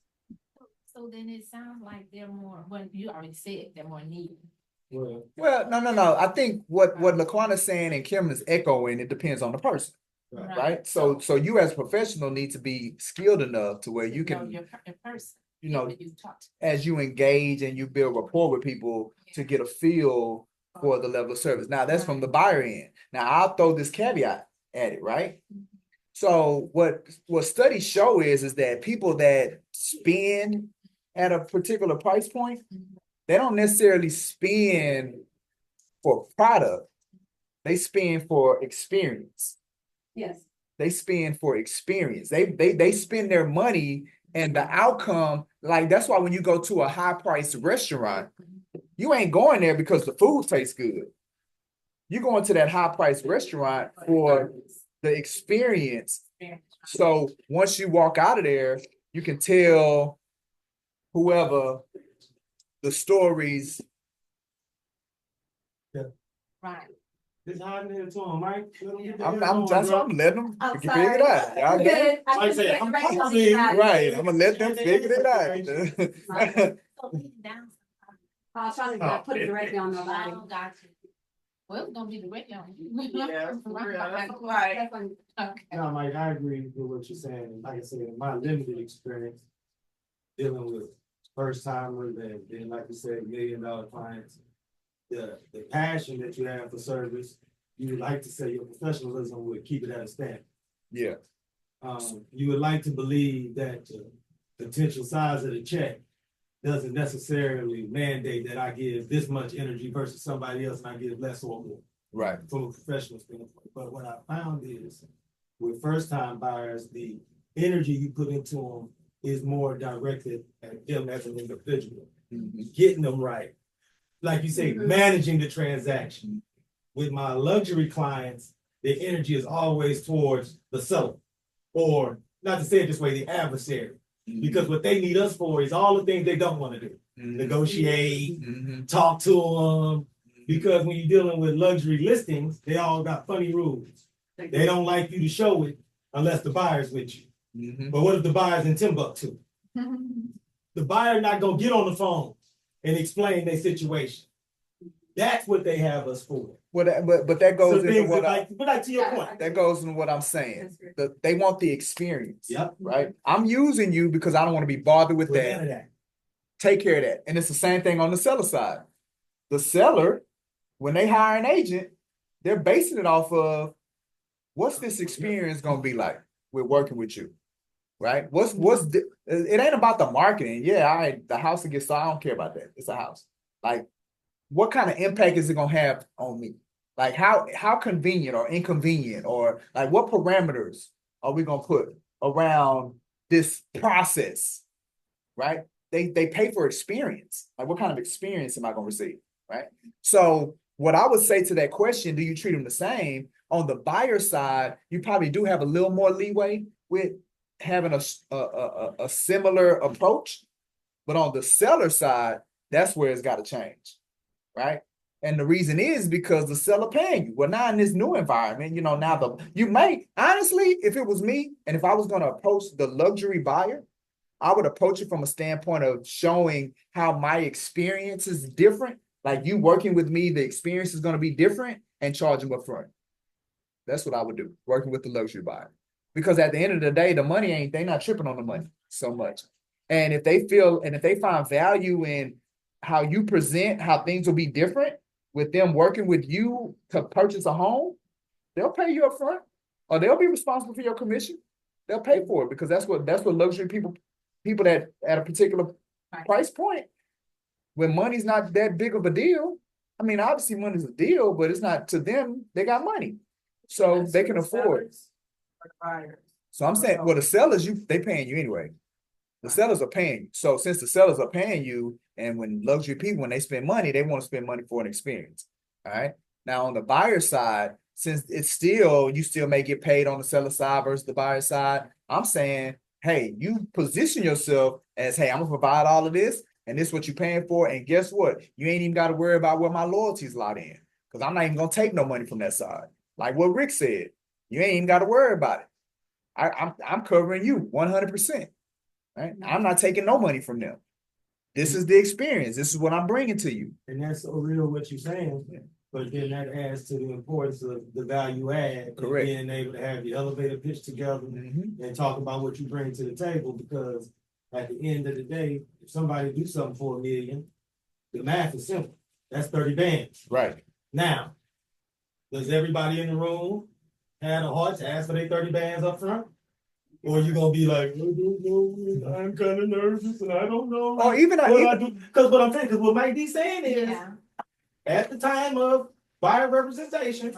So then it sounds like they're more, well, you already said they're more needy. Well, no. I think what Laquana's saying and Kim is echoing, it depends on the person, right? So you as a professional need to be skilled enough to where you can, Your person. as you engage and you build rapport with people to get a feel for the level of service. Now that's from the buyer end. Now I'll throw this caveat at it, right? So what studies show is that people that spend at a particular price point, they don't necessarily spend for product. They spend for experience. Yes. They spend for experience. They spend their money and the outcome, like that's why when you go to a high priced restaurant, you ain't going there because the food tastes good. You're going to that high priced restaurant for the experience. So once you walk out of there, you can tell whoever the stories. Right. Just hiding here to him, Mike. I'm letting them I'm figure sorry. it out. Y'all got it? Like I said, I'm Right. I'm gonna let them figure it out. I was trying to put it directly on nobody. Oh, got you. Well, it's gonna be the radio. Yeah, for real, that's right. Okay. No, Mike, I agree with what you're saying. And like I said, in my limited experience dealing with first timers and then, like you said, $1 million clients, the passion that you have for service, you would like to say your professionalism would keep it at a standard. Yeah. You would like to believe that the potential size of the check doesn't necessarily mandate that I give this much energy versus somebody else and I give less or more. Right. From a professional standpoint. But what I found is with first time buyers, the energy you put into them is more directed at them as an individual, getting them right. Like you say, managing the transaction. With my luxury clients, the energy is always towards the seller, or not to say it this way, the adversary. Because what they need us for is all the things they don't want to do. Negotiate, talk to them. Because when you're dealing with luxury listings, they all got funny rules. They don't like you to show it unless the buyer's with you. But what if the buyer's in Timbuktu? The buyer not gonna get on the phone and explain their situation. That's what they have us for. But that goes into what but to your point. That goes into what I'm saying. They want the experience. Yep. Right. I'm using you because I don't want to be bothered with that. Take care of that. And it's the same thing on the seller side. The seller, when they hire an agent, they're basing it off of what's this experience gonna be like with working with you. Right? It ain't about the marketing. Yeah, the house will get sold. I don't care about that. It's a house. Like, what kind of impact is it gonna have on me? Like how convenient or inconvenient, or like what parameters are we gonna put around this process? Right? They pay for experience. Like, what kind of experience am I gonna receive? Right? So what I would say to that question, do you treat them the same? On the buyer side, you probably do have a little more leeway with having a similar approach, but on the seller side, that's where it's got to change, right? And the reason is because the seller paying you. Well, now in this new environment, now you may honestly, if it was me, and if I was going to approach the luxury buyer, I would approach it from a standpoint of showing how my experience is different. Like, you working with me, the experience is going to be different, and charge them up front. That's what I would do, working with the luxury buyer. Because at the end of the day, the money they're not tripping on the money so much. And if they find value in how you present, how things will be different with them working with you to purchase a home, they'll pay you up front, or they'll be responsible for your commission. They'll pay for it because that's what luxury people that at a particular price point, when money's not that big of a deal. I mean, obviously money's a deal, but it's not to them. They got money, so they can afford. So I'm saying, well, the sellers, they paying you anyway. The sellers are paying you. So since the sellers are paying you, and when luxury people, when they spend money, they want to spend money for an experience. All right. Now on the buyer side, since it's still, you still may get paid on the seller side versus the buyer side. I'm saying, hey, you position yourself as, hey, I'm gonna provide all of this, and this is what you're paying for. And guess what? You ain't even got to worry about where my loyalty is locked in. Because I'm not even gonna take no money from that side. Like what Rick said, you ain't even got to worry about it. I'm covering you 100%. Right? I'm not taking no money from them. This is the experience. This is what I'm bringing to you. And that's so real what you're saying, but then that adds to the importance of the value add. Correct. Being able to have the elevator pitch together and talk about what you bring to the table, because at the end of the day, if somebody do something for $1 million, the math is simple. That's 30 bands. Right. Now, does everybody in the room have a heart to ask for their 30 bands up front? Or you gonna be like, I don't know, I'm kind of nervous and I don't know. Or even because what I'm saying, because what Mike D saying is, at the time of buyer representation,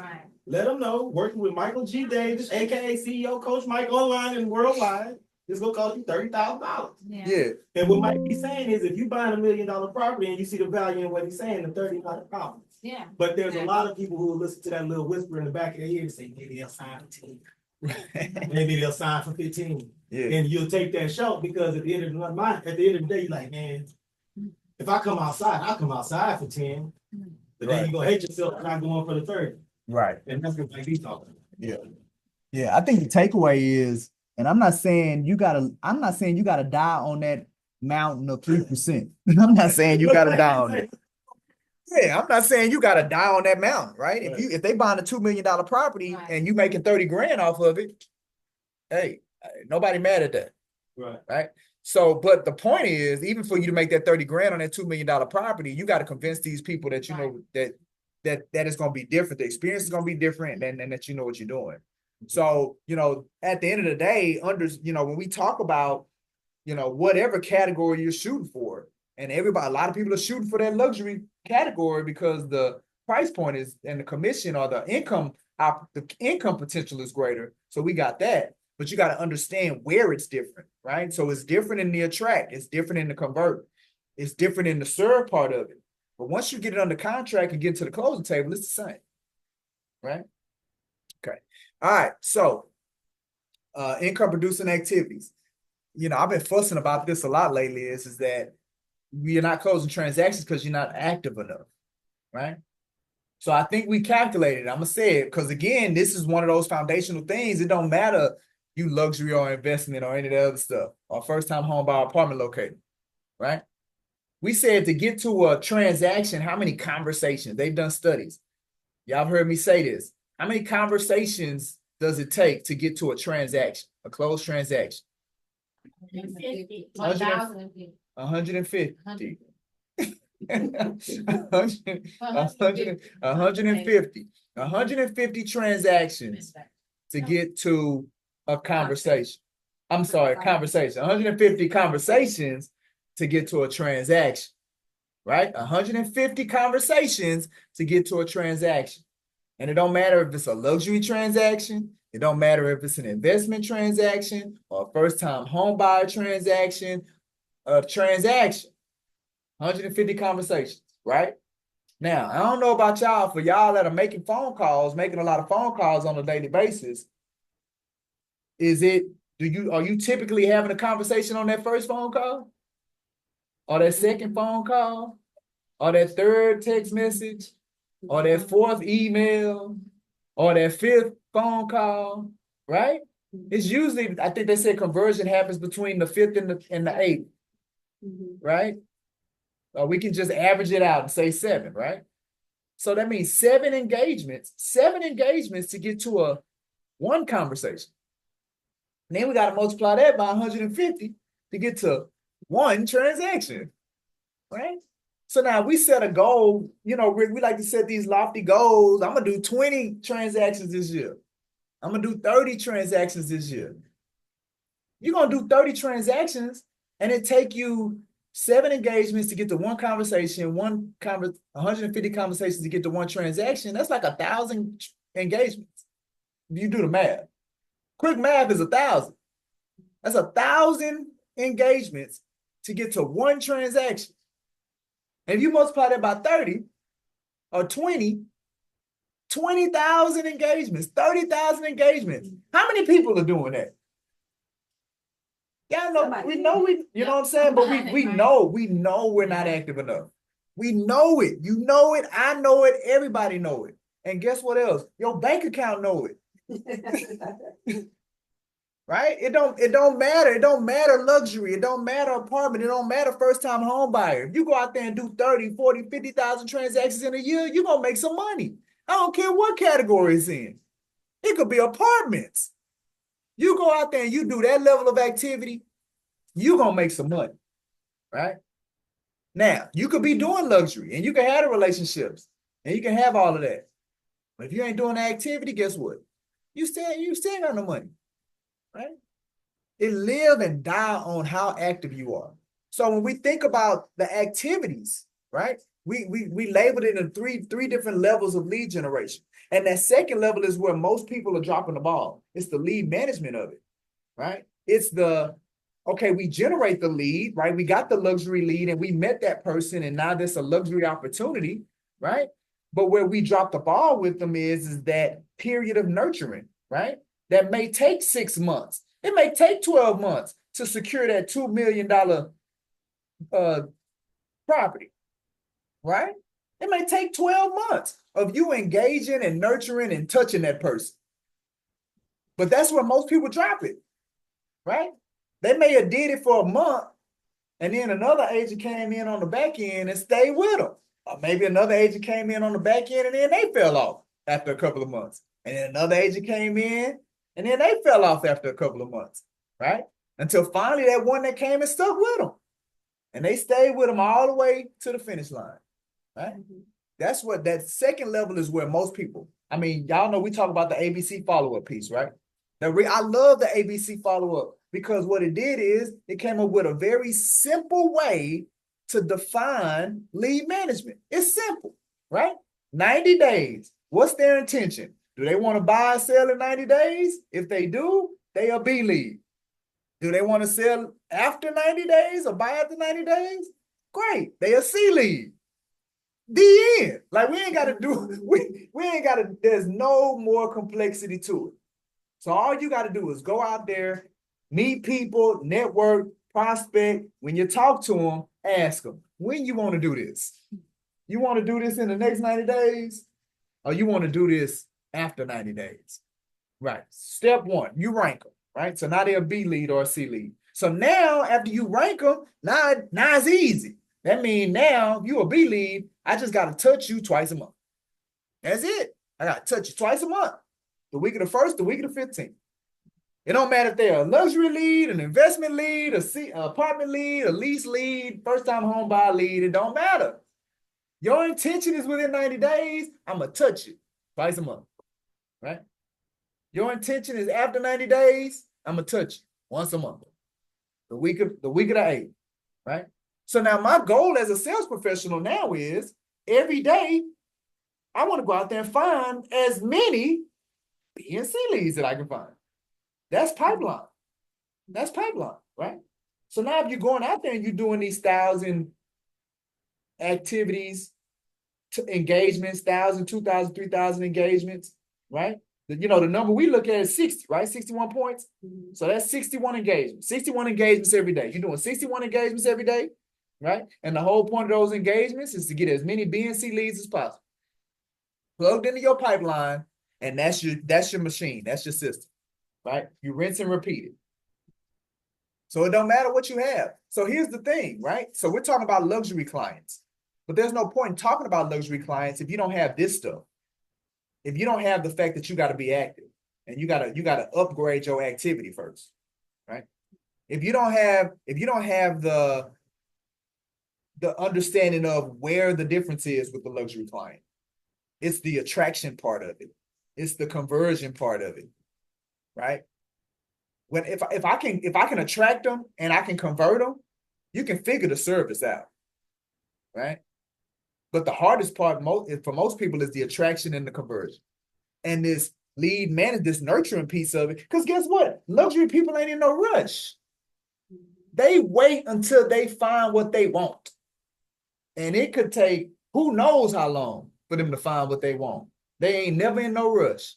let them know working with Michael G. Davis, aka CEO Coach Mike online and worldwide, it's gonna cost you $30,000. Yeah. And what Mike be saying is, if you buying $1 million property and you see the value in what he's saying, the 30 not a problem. Yeah. But there's a lot of people who will listen to that little whisper in the back of their ear and say, maybe they'll sign for 10. Maybe they'll sign for 15. Yeah. And you'll take that shot because at the end of the day, you're like, man, if I come outside, I'll come outside for 10. But then you're gonna hate yourself for not going for the 30. Right. And that's what he's talking about. Yeah. Yeah. I think the takeaway is, and I'm not saying you gotta die on that mountain of 3%. I'm not saying you gotta die on it. Yeah, I'm not saying you gotta die on that mountain, right? If they buying a $2 million property and you making 30 grand off of it, hey, nobody mad at that. Right. So, but the point is, even for you to make that 30 grand on that $2 million property, you got to convince these people that you know that it's gonna be different. The experience is gonna be different, and that you know what you're doing. So, at the end of the day, when we talk about, whatever category you're shooting for, and a lot of people are shooting for that luxury category because the price point is, and the commission or the income potential is greater. So we got that, but you got to understand where it's different, right? So it's different in the attract, it's different in the convert, it's different in the serve part of it. But once you get it under contract and get to the closing table, it's the same, right? Okay. All right. So income producing activities. I've been fussing about this a lot lately, is that you're not closing transactions because you're not active enough, right? So I think we calculated, I'm gonna say it, because again, this is one of those foundational things. It don't matter you luxury or investment or any of the other stuff, or first time home buyer apartment locator, right? We said to get to a transaction, how many conversations? They've done studies. Y'all have heard me say this. How many conversations does it take to get to a transaction, a closed transaction? 150. 150. 150. 150 transactions to get to a conversation. I'm sorry, a conversation. 150 conversations to get to a transaction, right? 150 conversations to get to a transaction. And it don't matter if it's a luxury transaction. It don't matter if it's an investment transaction or a first-time home buyer transaction. A transaction, 150 conversations, right? Now, I don't know about y'all, for y'all that are making a lot of phone calls on a daily basis, are you typically having a conversation on that first phone call? Or that second phone call? Or that third text message? Or that fourth email? Or that fifth phone call, right? It's usually, I think they say conversion happens between the fifth and the eighth. Right? We can just average it out and say 7, right? So that means 7 engagements to get to one conversation. And then we got to multiply that by 150 to get to one transaction, right? So now we set a goal, Rick, we like to set these lofty goals. I'm gonna do 20 transactions this year. I'm gonna do 30 transactions this year. You're gonna do 30 transactions and it take you 7 engagements to get to one conversation, 150 conversations to get to one transaction. That's like 1,000 engagements. You do the math. Quick math is 1,000. That's 1,000 engagements to get to one transaction. And if you multiply that by 30 or 20,000 engagements, 30,000 engagements. How many people are doing that? Yeah, no, we know you know what I'm saying? But we know we're not active enough. We know it. You know it. I know it. Everybody know it. And guess what else? Your bank account know it. Right? It don't matter. It don't matter luxury. It don't matter apartment. It don't matter first time home buyer. If you go out there and do 30, 40, 50,000 transactions in a year, you're going to make some money. I don't care what category it's in. It could be apartments. You go out there and you do that level of activity, you're going to make some money, right? Now, you could be doing luxury and you can have the relationships and you can have all of that. But if you ain't doing the activity, guess what? You still got no money, right? It live and die on how active you are. So when we think about the activities, right? We labeled it in three different levels of lead generation. And that second level is where most people are dropping the ball. It's the lead management of it, right? It's okay, we generate the lead, right? We got the luxury lead and we met that person and now there's a luxury opportunity, right? But where we drop the ball with them is that period of nurturing, right? That may take 6 months. It may take 12 months to secure that $2 million property, right? It may take 12 months of you engaging and nurturing and touching that person. But that's where most people drop it, right? They may have did it for a month and then another agent came in on the back end and stayed with them. Or maybe another agent came in on the back end and then they fell off after a couple of months. And then another agent came in and then they fell off after a couple of months, right? Until finally that one that came and stuck with them. And they stayed with them all the way to the finish line, right? That's what that second level is where most people, y'all know we talk about the ABC follow-up piece, right? I love the ABC follow-up because what it did is it came up with a very simple way to define lead management. It's simple, right? 90 days. What's their intention? Do they want to buy or sell in 90 days? If they do, they are B lead. Do they want to sell after 90 days or buy after 90 days? Great. They are C lead. The end. Like we ain't got to do, we ain't got to, there's no more complexity to it. So all you got to do is go out there, meet people, network, prospect. When you talk to them, ask them, when you want to do this? You want to do this in the next 90 days? Or you want to do this after 90 days? Right. Step one, you rank them, right? So now they're a B lead or a C lead. So now after you rank them, now it's easy. That means now you a B lead, I just got to touch you twice a month. That's it. I got to touch you twice a month. The week of the 1st, the week of the 15th. It don't matter if they're a luxury lead, an investment lead, a apartment lead, a lease lead, first-time home buyer lead. It don't matter. Your intention is within 90 days, I'm going to touch you twice a month, right? Your intention is after 90 days, I'm going to touch you once a month. The week of the 8th, right? So now my goal as a sales professional now is every day, I want to go out there and find as many B and C leads that I can find. That's pipeline. That's pipeline, right? So now if you're going out there and you're doing these 1,000 activities, engagements, 1,000, 2,000, 3,000 engagements, right? The number we look at is 60, right? 61 points. So that's 61 engagements. 61 engagements every day. You're doing 61 engagements every day, right? And the whole point of those engagements is to get as many B and C leads as possible. Plugged into your pipeline, and that's your machine. That's your system, right? You rinse and repeat it. So it don't matter what you have. So here's the thing, right? So we're talking about luxury clients, but there's no point in talking about luxury clients if you don't have this stuff. If you don't have the fact that you got to be active and you got to upgrade your activity first, right? If you don't have the understanding of where the difference is with the luxury client. It's the attraction part of it. It's the conversion part of it, right? When if I can attract them and I can convert them, you can figure the service out, right? But the hardest part for most people is the attraction and the conversion, and this lead manage this nurturing piece of it. Because guess what? Luxury people ain't in no rush. They wait until they find what they want. And it could take who knows how long for them to find what they want. They ain't never in no rush.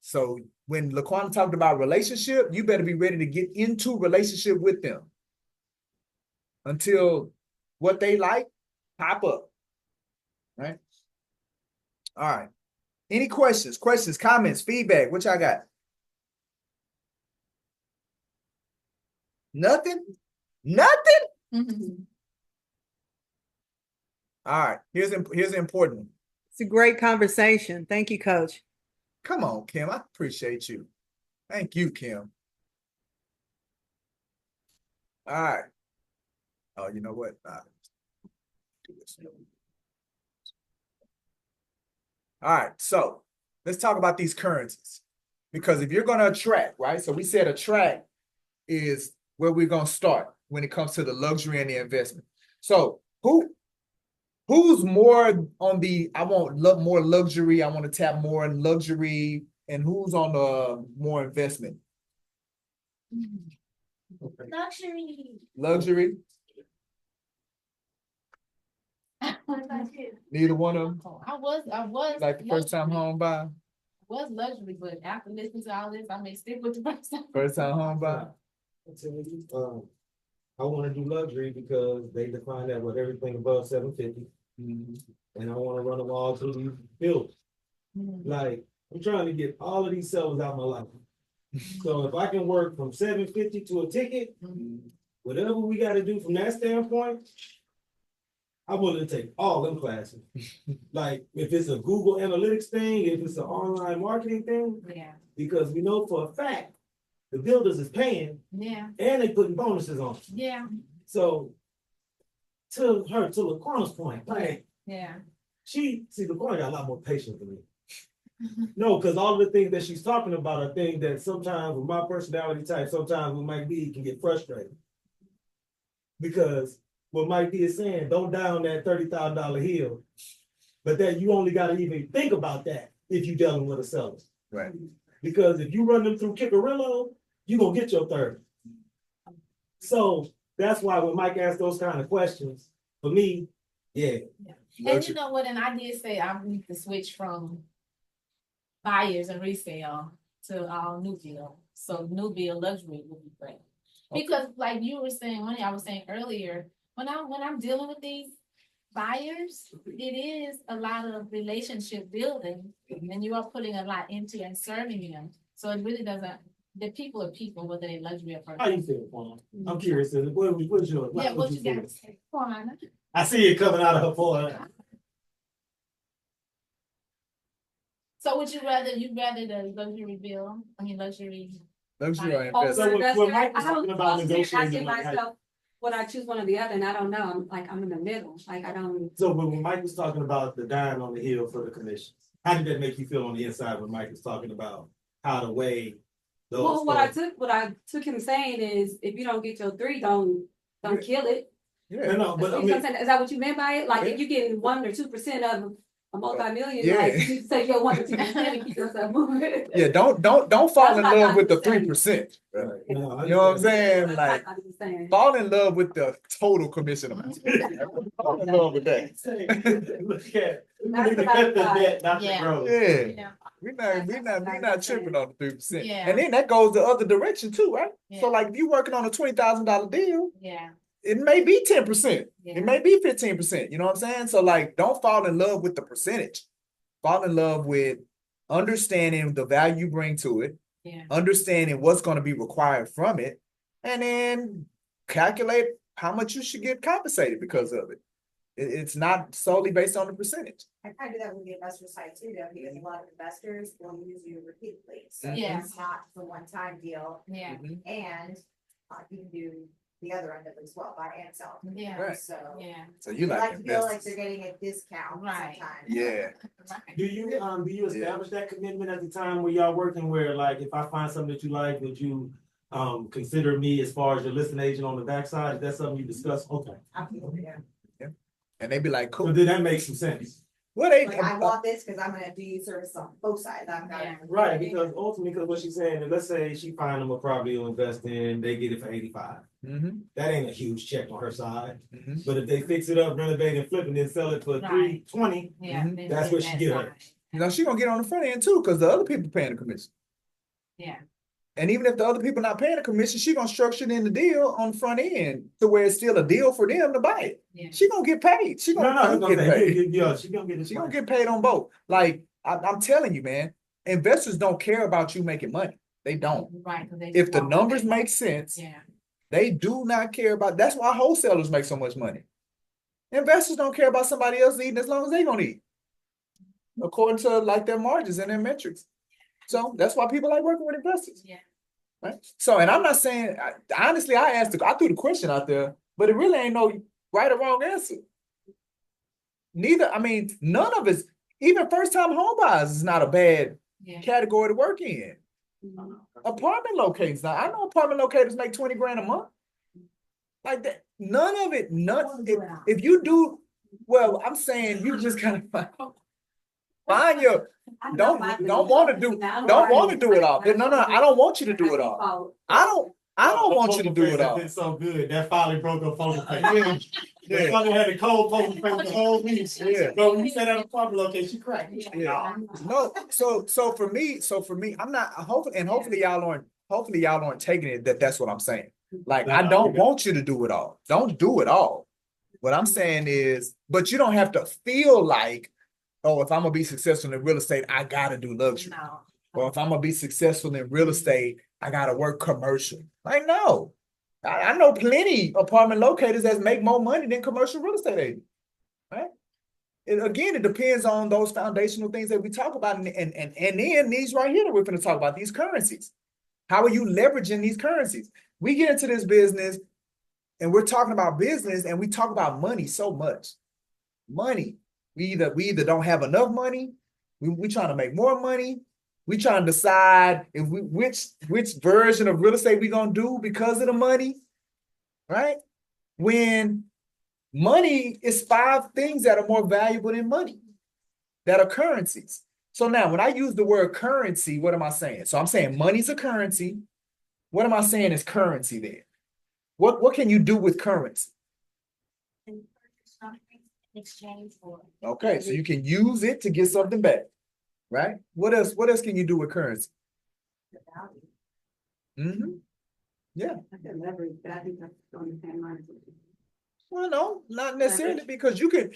So when Laquan talked about relationship, you better be ready to get into relationship with them until what they like pop up. Right? All right. Any questions, comments, feedback? What y'all got? Nothing? Nothing? All right. Here's the important one. It's a great conversation. Thank you, Coach. Come on, Kim. I appreciate you. Thank you, Kim. All right. Oh, you know what? Do this. All right. So let's talk about these currencies. Because if you're going to attract, right? So we said attract is where we're going to start when it comes to the luxury and the investment. So who's more on the, I want more luxury, I want to tap more in luxury, and who's on the more investment? Luxury. What about you? Neither one of them. I was Like the first time home buy. Was luxury, but after listening to all this, I may stick with the first time. First time home buy. I want to do luxury because they define that with everything above 750. And I want to run them all through these buildings. Like, I'm trying to get all of these sellers out of my life. So if I can work from 750 to a ticket, whatever we got to do from that standpoint, I'm willing to take all them classes. Like, if it's a Google Analytics thing, if it's an online marketing thing, because we know for a fact the builders is paying, and they putting bonuses on. So to Laquana's point, like, Laquana got a lot more patience than me. No, because all the things that she's talking about are things that sometimes with my personality type, sometimes with Mike B can get frustrated. Because what Mike D is saying, don't die on that $30,000 hill, but that you only got to even think about that if you're dealing with a seller. Right. Because if you run them through Kickerillo, you're going to get your 30. So that's why when Mike asked those kind of questions, for me, And you know what, and I did say I need to switch from buyers and resale to new build. So new build luxury would be great. Because like you were saying, I was saying earlier, when I'm dealing with these buyers, it is a lot of relationship building, and you are putting a lot into and serving them. So it really doesn't. The people are people, whether they luxury or first. How you feel, Quan? I'm curious. What's yours? What you got to say, Quan? I see it coming out of her forehead. So would you rather the luxury bill? I mean luxury. Luxury or So investment. when Mike was talking about negotiating, myself, would I choose one or the other? And I don't know. I'm in the middle. Like I don't. so when Mike was talking about the dying on the hill for the commissions, how did that make you feel on the inside when Mike was talking about how to weigh those? Well, what I took him saying is, if you don't get your 3, don't kill it. Yeah, no, but I You know what I'm saying? Is that what you meant by it? Like if you're getting 1 or 2% of a multi-million, like you need to say your 1 or 2% and keep yourself moving. Yeah, don't fall in love with the 3%. Right. You know what I'm saying? Like, fall in love with the total commission amount. Fall in love with that. Look at the net, not the growth. Yeah. We're not tripping on the 3%. And then that goes the other direction too, right? So like if you're working on a $20,000 deal, it may be 10%. It may be 15%. You know what I'm saying? So like, don't fall in love with the percentage. Fall in love with understanding the value you bring to it, understanding what's going to be required from it, and then calculate how much you should get compensated because of it. It's not solely based on the percentage. I kind of do that with the investor side too, though, because a lot of investors will use you repeatedly. So it's not the one-time deal. And you can do the other end of it as well, buy and sell. Yeah. Right. So. Yeah. So you They like like to feel like investors. they're getting a discount Right. sometimes. Yeah. Do you establish that commitment at the time where y'all working where like if I find something that you like, would you consider me as far as your listing agent on the backside? Is that something you discuss? Okay. Absolutely, yeah. And they be like, So cool. then that makes some sense. Well, they Like, I want this because I'm gonna do you service on both sides. I've got it. Right, because ultimately, because what she's saying, is let's say she find them a property to invest in, they get it for 85. Mhm, That ain't a huge check on her side. mhm. But if they fix it up, renovate and flip and then sell it for Right. 320, Yeah. Mhm. then That's see what she that get side. her. You know, she gonna get on the front end too, because the other people paying the commission. Yeah. And even if the other people not paying the commission, she gonna structure it in the deal on the front end to where it's still a deal for them to buy it. Yeah. She gonna get paid. She No, gonna no, keep no, getting paid. yeah, she gonna get it. She gonna get paid on both. Like I'm telling you, man, investors don't care about you making money. They don't. Right. 'Cause they If just the want numbers money. make sense, Yeah. they do not care about. That's why wholesalers make so much money. Investors don't care about somebody else eating as long as they gonna eat, according to like their margins and their metrics. So that's why people like working with investors. Yeah. Right. So, and I'm not saying, honestly, I threw the question out there, but it really ain't no right or wrong answer. Neither, I mean, none of it's, even first time home buyers is not a bad Yeah. category to work in. Apartment locators, now I know apartment locators make 20 grand a month. Like that, none of it, if you do, well, I'm saying you just gotta find your, don't want to do it all. No, I don't want you to do it all. I don't want you to do it all. It's so good. That finally broke up poker face. They finally had a cold poker face the whole week. Yeah. But when you said that apartment location, she cracked. Yeah. No, so for me, I'm not hopefully y'all aren't taking it that's what I'm saying. Like, I don't want you to do it all. Don't do it all. What I'm saying is, but you don't have to feel like, oh, if I'm gonna be successful in real estate, I gotta do luxury. No. Or if I'm gonna be successful in real estate, I gotta work commercial. Like, no. I know plenty apartment locators that make more money than commercial real estate agents. Right? And again, it depends on those foundational things that we talk about, and then these right here that we're going to talk about, these currencies. How are you leveraging these currencies? We get into this business and we're talking about business and we talk about money so much. Money. We either don't have enough money, we trying to make more money, we trying to decide if which version of real estate we gonna do because of the money, right? When money is 5 things that are more valuable than money, that are currencies. So now when I use the word currency, what am I saying? So I'm saying money's a currency. What am I saying is currency there? What can you do with currency? Exchange for. Okay, so you can use it to get something back, right? What else can you do with currency? Mm-hmm. Yeah. I can leverage, but I think that's on the same line. Well, no, not necessarily, because you can,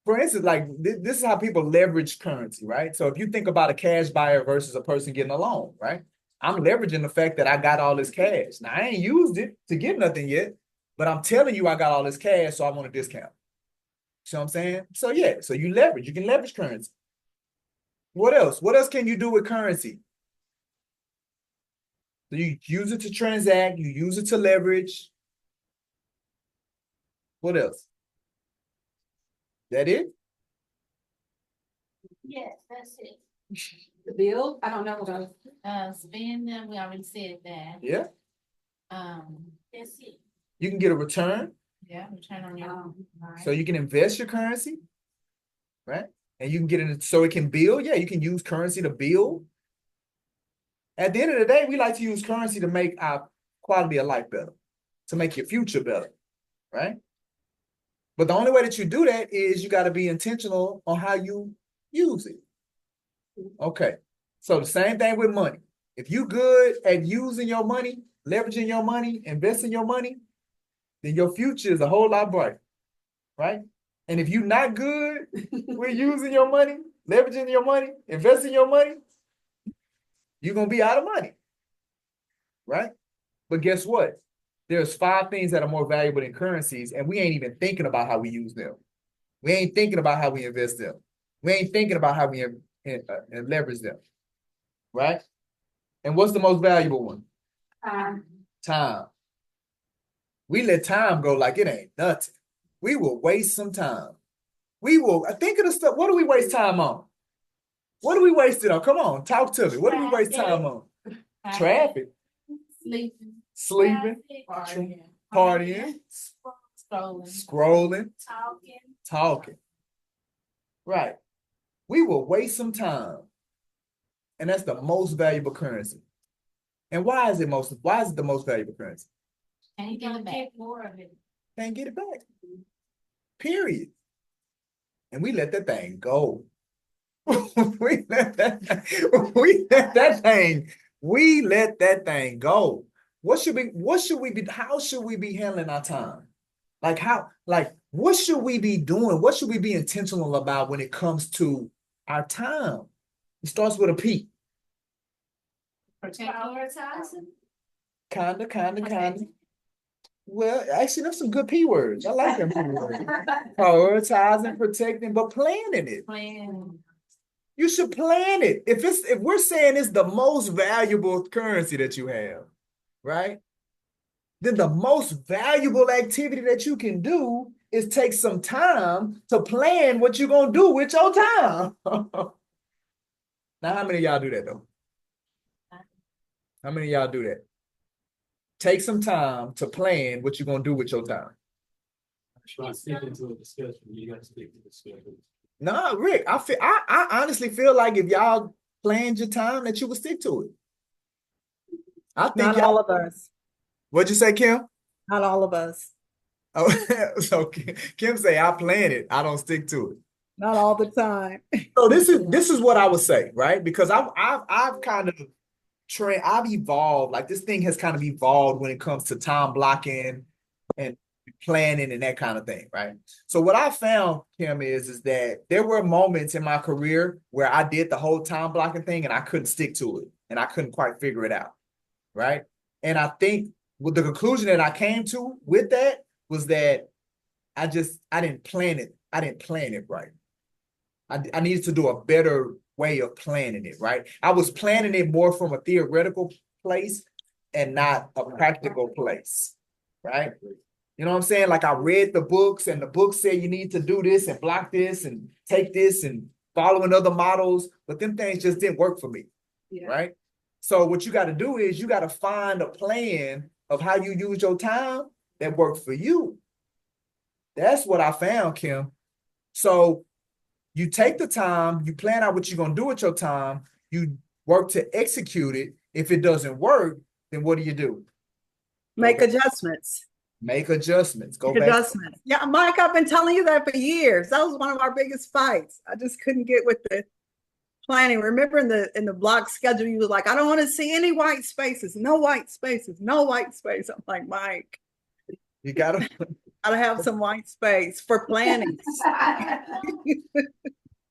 for instance, like this is how people leverage currency, right? So if you think about a cash buyer versus a person getting a loan, right? I'm leveraging the fact that I got all this cash. Now, I ain't used it to get nothing yet, but I'm telling you I got all this cash, so I want a discount. See what I'm saying? So yeah, so you can leverage currency. What else? What else can you do with currency? So you use it to transact, you use it to leverage. What else? That it? Yes, that's it. The bill, I don't know what Spend them, we already said that. Yeah. That's it. You can get a return, Yeah, return on your. so you can invest your currency, right? And you can get it so it can build. Yeah, you can use currency to build. At the end of the day, we like to use currency to make our quality of life better, to make your future better, right? But the only way that you do that is you got to be intentional on how you use it. Okay, so the same thing with money. If you good at using your money, leveraging your money, investing your money, then your future is a whole lot brighter, right? And if you're not good with using your money, leveraging your money, investing your money, you're going to be out of money, right? But guess what? There's 5 things that are more valuable than currencies, and we ain't even thinking about how we use them. We ain't thinking about how we invest them. We ain't thinking about how we leverage them, right? And what's the most valuable one? Time. We let time go like it ain't nothing. We will waste some time. We will think of the stuff. What do we waste time on? What do we waste it on? Come on, talk to me. What do we waste time on? Traffic. Sleeping. Partying. Scrolling. Talking. Right. We will waste some time. And that's the most valuable currency. And why is it the most valuable currency? And you get more of it. Can't get it back. Period. And we let that thing go. we let that thing go. How should we be handling our time? What should we be doing? What should we be intentional about when it comes to our time? It starts with a P. Prioritizing. Kinda. Well, actually, there's some good P words. I like them P words. Prioritizing, protecting, but planning it. You should plan it. If we're saying it's the most valuable currency that you have, right? Then the most valuable activity that you can do is take some time to plan what you're gonna do with your time. Now, how many of y'all do that though? How many of y'all do that? Take some time to plan what you're gonna do with your time. Try to stick into a discussion. You got to stick to the schedule. No, Rick, I honestly feel like if y'all planned your time, that you would stick to it. I think Not all of us. What'd you say, Kim? Not all of us. Oh, so Kim say I plan it, I don't stick to it. Not all the time. So this is what I would say, right? Because I've kind of I've evolved. Like this thing has kind of evolved when it comes to time blocking and planning and that kind of thing, right? So what I found, Kim, is that there were moments in my career where I did the whole time blocking thing and I couldn't stick to it and I couldn't quite figure it out, right? And I think with the conclusion that I came to with that was that I didn't plan it. I didn't plan it right. I needed to do a better way of planning it, right? I was planning it more from a theoretical place and not a practical place, right? You know what I'm saying? Like I read the books and the book said you need to do this and block this and take this and following other models, but them things just didn't work for me, right? So what you got to do is you got to find a plan of how you use your time that works for you. That's what I found, Kim. So you take the time, you plan out what you're going to do with your time, you work to execute it. If it doesn't work, then what do? Make adjustments. Make adjustments. Go Make back. adjustments. Yeah, Mike, I've been telling you that for years. That was one of our biggest fights. I just couldn't get with the planning. Remember in the block schedule, you were like, I don't want to see any white spaces, no white spaces, no white space. I'm like, Mike, you gotta have some white space for planning.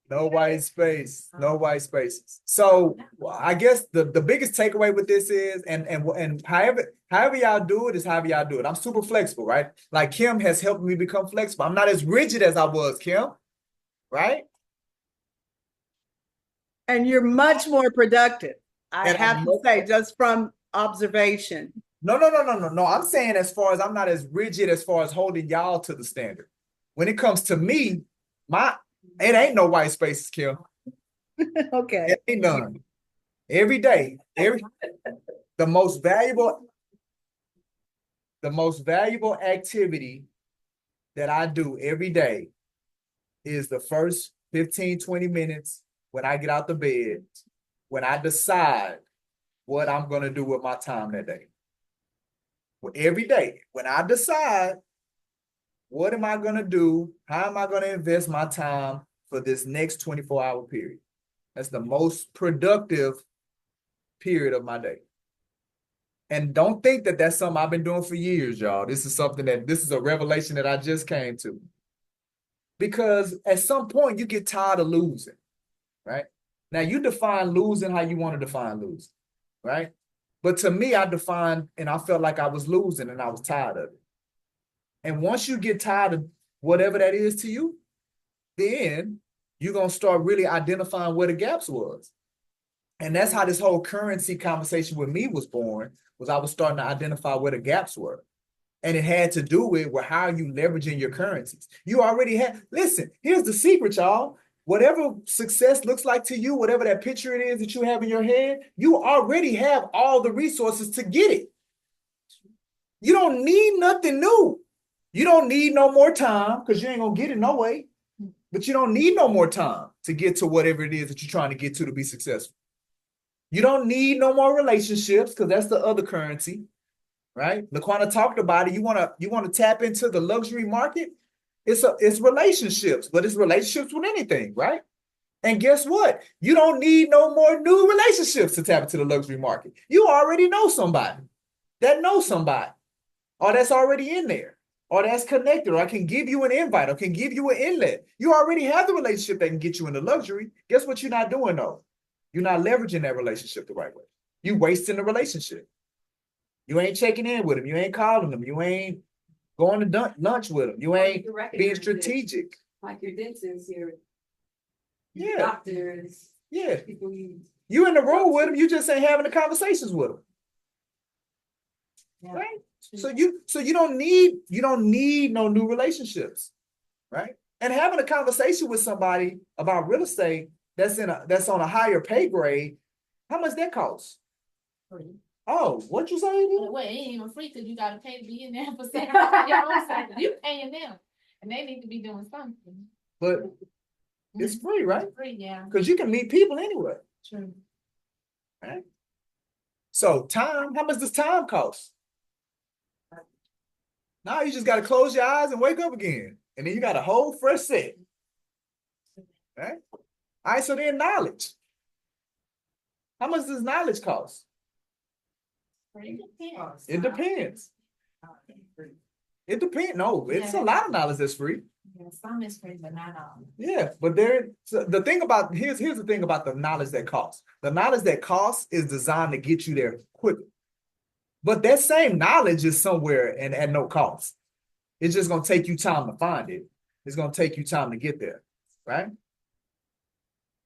No white space, no white spaces. So I guess the biggest takeaway with this is, and however y'all do it is however y'all do it. I'm super flexible, right? Like Kim has helped me become flexible. I'm not as rigid as I was, Kim, right? And you're much more productive. I And have to say, just from observation. No. I'm saying as far as I'm not as rigid as far as holding y'all to the standard. When it comes to me, it ain't no white spaces, Kim. Okay. It ain't none. Every day, the most valuable activity that I do every day is the first 15, 20 minutes when I get out the bed, when I decide what I'm going to do with my time that day. Every day, when I decide what am I going to do, how am I going to invest my time for this next 24-hour period? That's the most productive period of my day. And don't think that that's something I've been doing for years, y'all. This is a revelation that I just came to. Because at some point you get tired of losing, right? Now you define losing how you want to define losing, right? But to me, I defined and I felt like I was losing and I was tired of it. And once you get tired of whatever that is to you, then you're going to start really identifying where the gaps was. And that's how this whole currency conversation with me was born, was I was starting to identify where the gaps were. And it had to do with how are you leveraging your currencies. You already have, listen, here's the secret, y'all. Whatever success looks like to you, whatever that picture it is that you have in your head, you already have all the resources to get it. You don't need nothing new. You don't need no more time because you ain't gonna get it no way. But you don't need no more time to get to whatever it is that you're trying to get to be successful. You don't need no more relationships because that's the other currency, right? Laquana talked about it. You wanna tap into the luxury market. It's relationships, but it's relationships with anything, right? And guess what? You don't need no more new relationships to tap into the luxury market. You already know somebody that knows somebody, or that's already in there, or that's connected, or I can give you an invite, or can give you an inlet. You already have the relationship that can get you into luxury. Guess what you're not doing though? You're not leveraging that relationship the right way. You wasting the relationship. You ain't checking in with them. You ain't calling them. You ain't going to lunch with them. You ain't being strategic. Like your dentist, your Yeah. doctors. Yeah. People You in the room with them. You just ain't having the conversations with them. Right? So you don't need no new relationships, right? And having a conversation with somebody about real estate that's on a higher pay grade, how much that costs? Free. Oh, what you say? Well, it ain't even free because you gotta pay to be in there for seven. You paying them, and they need to be doing something. But it's free, right? It's free, yeah. Because you can meet people anywhere. True. Right? So time, how much does time cost? Now you just got to close your eyes and wake up again. And then you got a whole fresh set. Right? All right, so then knowledge. How much does knowledge cost? It depends. It depends. It depends. No, it's a lot of knowledge that's free. Yeah, some is free, but not all. Yeah, but the thing about here's the thing about the knowledge that costs. The knowledge that costs is designed to get you there quicker. But that same knowledge is somewhere and at no cost. It's just gonna take you time to find it. It's gonna take you time to get there, right?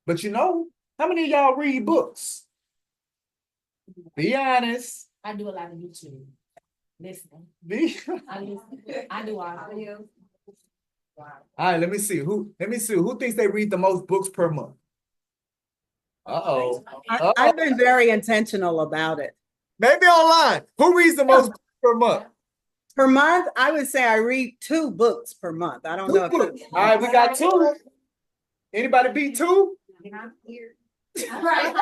But how many of y'all read books? Be honest. I do a lot of YouTube listening. I do audio. All right, let me see who thinks they read the most books per month. Uh-oh. I've been very intentional about it. Maybe online. Who reads the most books per month? Per month, I would say I read 2 books per month. I don't know if Books. All right, we got 2. Anybody beat 2? Not here. Right.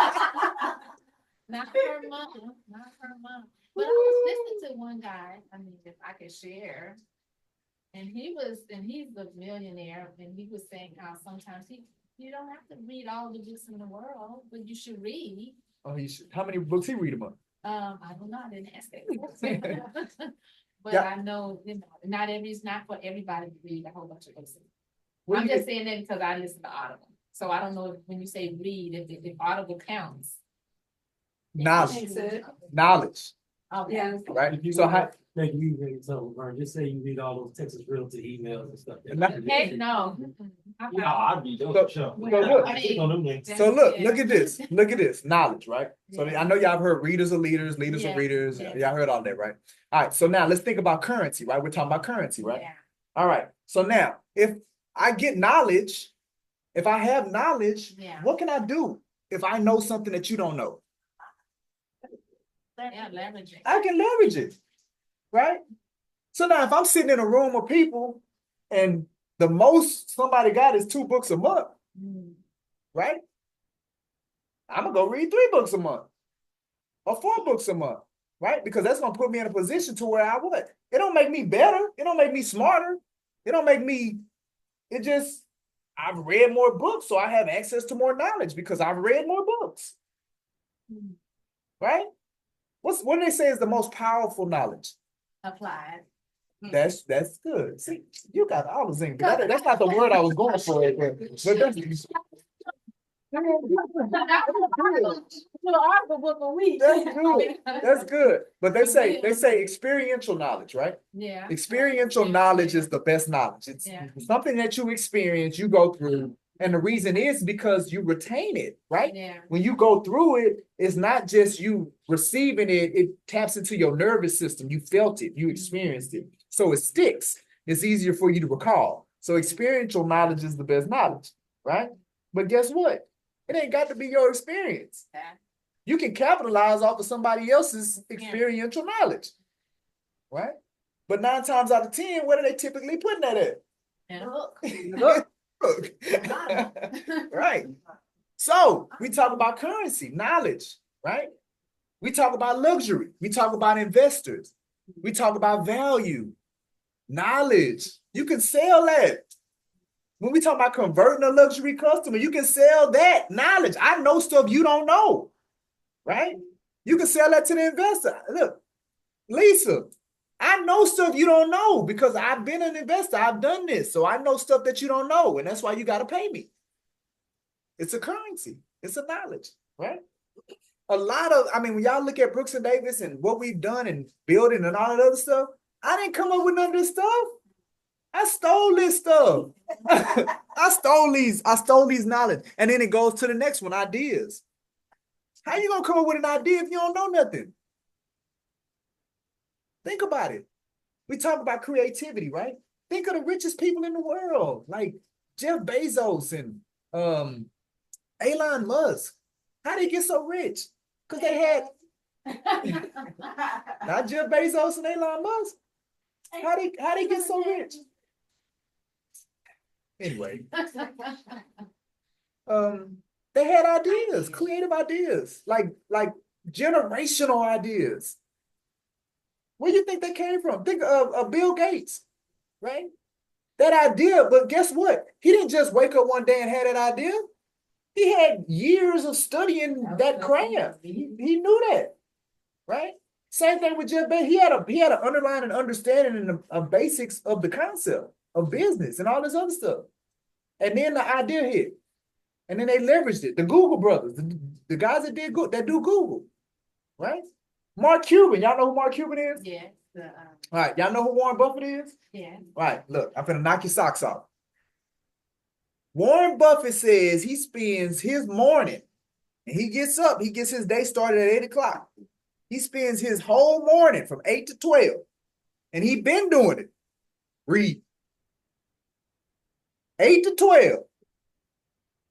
Not per month. Not per month. But I was listening to one guy, I mean, if I could share. And he's a millionaire, and he was saying how sometimes you don't have to read all the books in the world, but you should read. Oh, he should. How many books he read a month? I don't know, I didn't ask that. But Yeah. I know, it's not for everybody to read a whole bunch of books. What I'm do you just saying that because I listen to Audible. So I don't know if when you say read, if Audible counts. Knowledge. Knowledge. Oh, Yeah. Right? So how Like you read example, Vern, just say you read all those Texas Realty emails and stuff. Heck, no. Yeah, I read those for sure. I click on them links. So look at this. Look at this. Knowledge, right? So I know y'all have heard readers are leaders, leaders are readers. Yeah. Y'all heard all that, right? All right. So now let's think about currency, right? We're talking about currency, right? Yeah. All right. So now if I get knowledge, if I have knowledge, Yeah. what can I do if I know something that you don't know? Yeah, leverage it. I can leverage it, right? So now if I'm sitting in a room of people and the most somebody got is 2 books a month, right? I'm gonna go read 3 books a month or 4 books a month, right? Because that's gonna put me in a position to where it don't make me better, it don't make me smarter, it don't make me, I've read more books, so I have access to more knowledge because I've read more books, right? What do they say is the most powerful knowledge? Applied. That's good. See, you got all the things. That's not the word I was going for. But that's good. That's good. But they say experiential knowledge, right? Yeah. Experiential knowledge is the best knowledge. It's something that you experience, you go through, And the reason is because you retain it, right? Yeah. When you go through it, it's not just you receiving it, it taps into your nervous system. You felt it, you experienced it. So it sticks. It's easier for you to recall. So experiential knowledge is the best knowledge, right? But guess what? It ain't got to be your experience. You can capitalize off of somebody else's experiential knowledge, right? But 9 times out of 10, what are they typically putting that at? Look. Right. So we talk about currency, knowledge, right? We talk about luxury. We talk about investors. We talk about value, knowledge. You can sell that. When we talk about converting a luxury customer, you can sell that knowledge. I know stuff you don't know, right? You can sell that to the investor. Look, Lisa, I know stuff you don't know because I've been an investor. I've done this. So I know stuff that you don't know. And that's why you got to pay me. It's a currency. It's a knowledge, right? When y'all look at Brooks and Davis and what we've done and building and all that other stuff, I didn't come up with none of this stuff. I stole this stuff. I stole these knowledge. And then it goes to the next one, ideas. How you gonna come up with an idea if you don't know nothing? Think about it. We talk about creativity, right? Think of the richest people in the world, like Jeff Bezos and Elon Musk. How did they get so rich? Because they had not Jeff Bezos and Elon Musk. How they get so rich? Anyway, they had ideas, creative ideas, like generational ideas. Where do you think they came from? Think of Bill Gates, right? That idea, but guess what? He didn't just wake up one day and had that idea. He had years of studying that craft. He knew that, right? Same thing with Jeff Bezos. He had an underlying understanding in the basics of the concept of business and all this other stuff. And then the idea hit. And then they leveraged it. The Google brothers, the guys that do Google, right? Mark Cuban, y'all know who Mark Cuban is? Yeah. All right, y'all know who Warren Buffett is? Yeah. All right, look, I'm gonna knock your socks off. Warren Buffett says he spends his morning, and he gets up, he gets his day started at 8 o'clock. He spends his whole morning from 8 to 12, and he been doing it. Read. 8 to 12.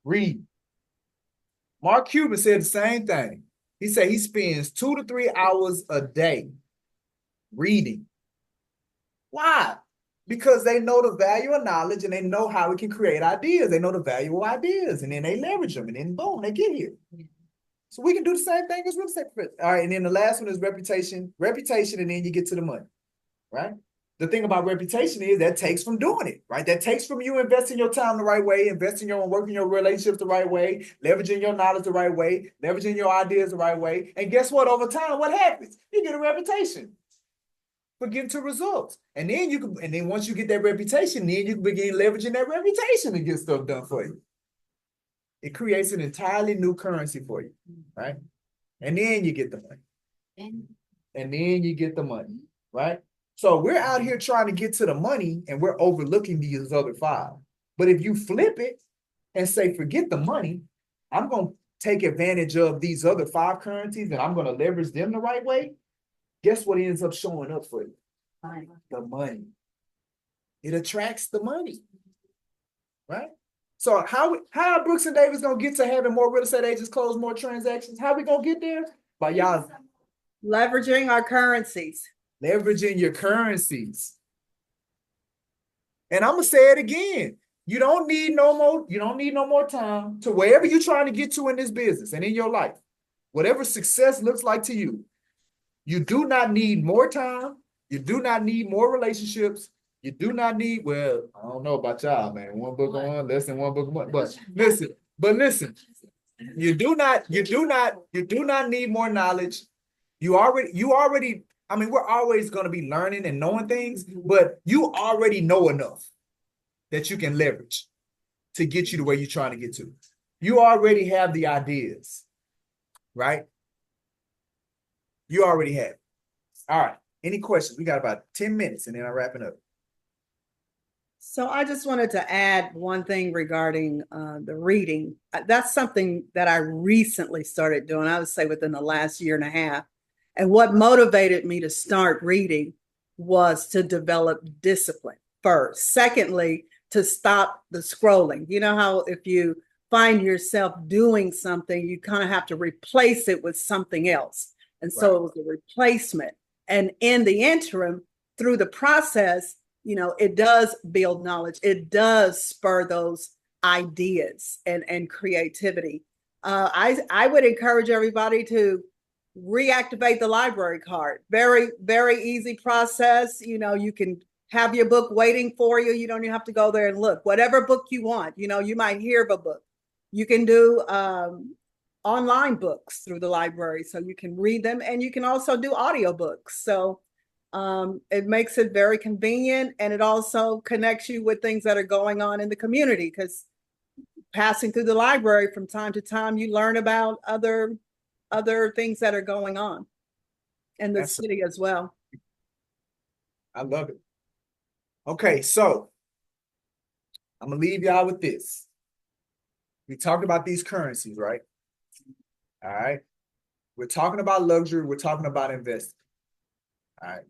Read. Mark Cuban said the same thing. He said he spends 2 to 3 hours a day reading. Why? Because they know the value of knowledge and they know how it can create ideas. They know the value of ideas and then they leverage them and then boom, they get here. So we can do the same thing as real estate. All right, and then the last one is reputation. Reputation, and then you get to the money, right? The thing about reputation is that takes from doing it, right? That takes from you investing your time the right way, investing your working your relationships the right way, leveraging your knowledge the right way, leveraging your ideas the right way. And guess what? Over time, what happens? You get a reputation for getting to results. And then once you get that reputation, then you can begin leveraging that reputation to get stuff done for you. It creates an entirely new currency for you, right? And then you get the money. And then you get the money, right? So we're out here trying to get to the money and we're overlooking these other 5. But if you flip it and say, forget the money, I'm going to take advantage of these other 5 currencies and I'm going to leverage them the right way. Guess what ends up showing up for you? The money. It attracts the money, right? So how are Brooks and Davis going to get to having more real estate agents close more transactions? How are we going to get there? By y'all leveraging our currencies. Leveraging your currencies. And I'm gonna say it again. You don't need no more time to wherever you're trying to get to in this business and in your life. Whatever success looks like to you, you do not need more time. You do not need more relationships. You do not need, well, I don't know about y'all, man. One book a month, less than one book a month. But listen, you do not need more knowledge. You already, I mean, we're always going to be learning and knowing things, but you already know enough that you can leverage to get you to where you're trying to get to. You already have the ideas, right? You already have it. All right. Any questions? We got about 10 minutes and then I'm wrapping up. So I just wanted to add one thing regarding the reading. That's something that I recently started doing, I would say within the last year and a half. And what motivated me to start reading was to develop discipline first. Secondly, to stop the scrolling. You know how if you find yourself doing something, you kind of have to replace it with something else. And so it was a replacement. And in the interim, through the process, you know, it does build knowledge. It does spur those ideas and creativity. I would encourage everybody to reactivate the library card. Very, very easy process. You know, you can have your book waiting for you. You don't even have to go there and look. Whatever book you want, you know, you might hear of a book. You can do online books through the library, so you can read them, and you can also do audiobooks. So it makes it very convenient, and it also connects you with things that are going on in the community, because passing through the library from time to time, you learn about other things that are going on in the city as well. I love it. Okay, so I'm gonna leave y'all with this. We talked about these currencies, right? All right. We're talking about luxury. We're talking about investing. All right.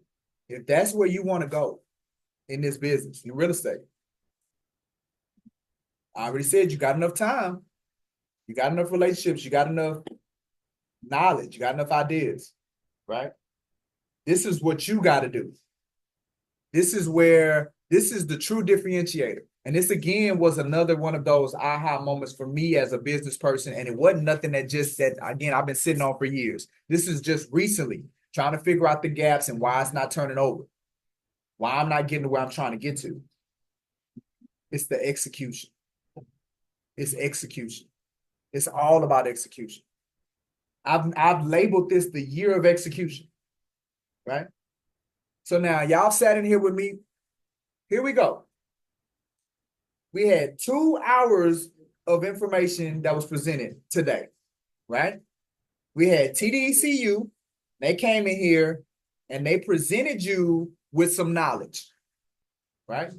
If that's where you want to go in this business, in real estate, I already said you got enough time, you got enough relationships, you got enough knowledge, you got enough ideas, right? This is what you got to do. This is the true differentiator. And this again was another one of those aha moments for me as a business person. And it wasn't nothing that again, I've been sitting on for years. This is just recently trying to figure out the gaps and why it's not turning over, why I'm not getting to where I'm trying to get to. It's the execution. It's execution. It's all about execution. I've labeled this the year of execution, right? So now y'all sat in here with me. Here we go. We had 2 hours of information that was presented today, right? We had TDECU. They came in here and they presented you with some knowledge, right?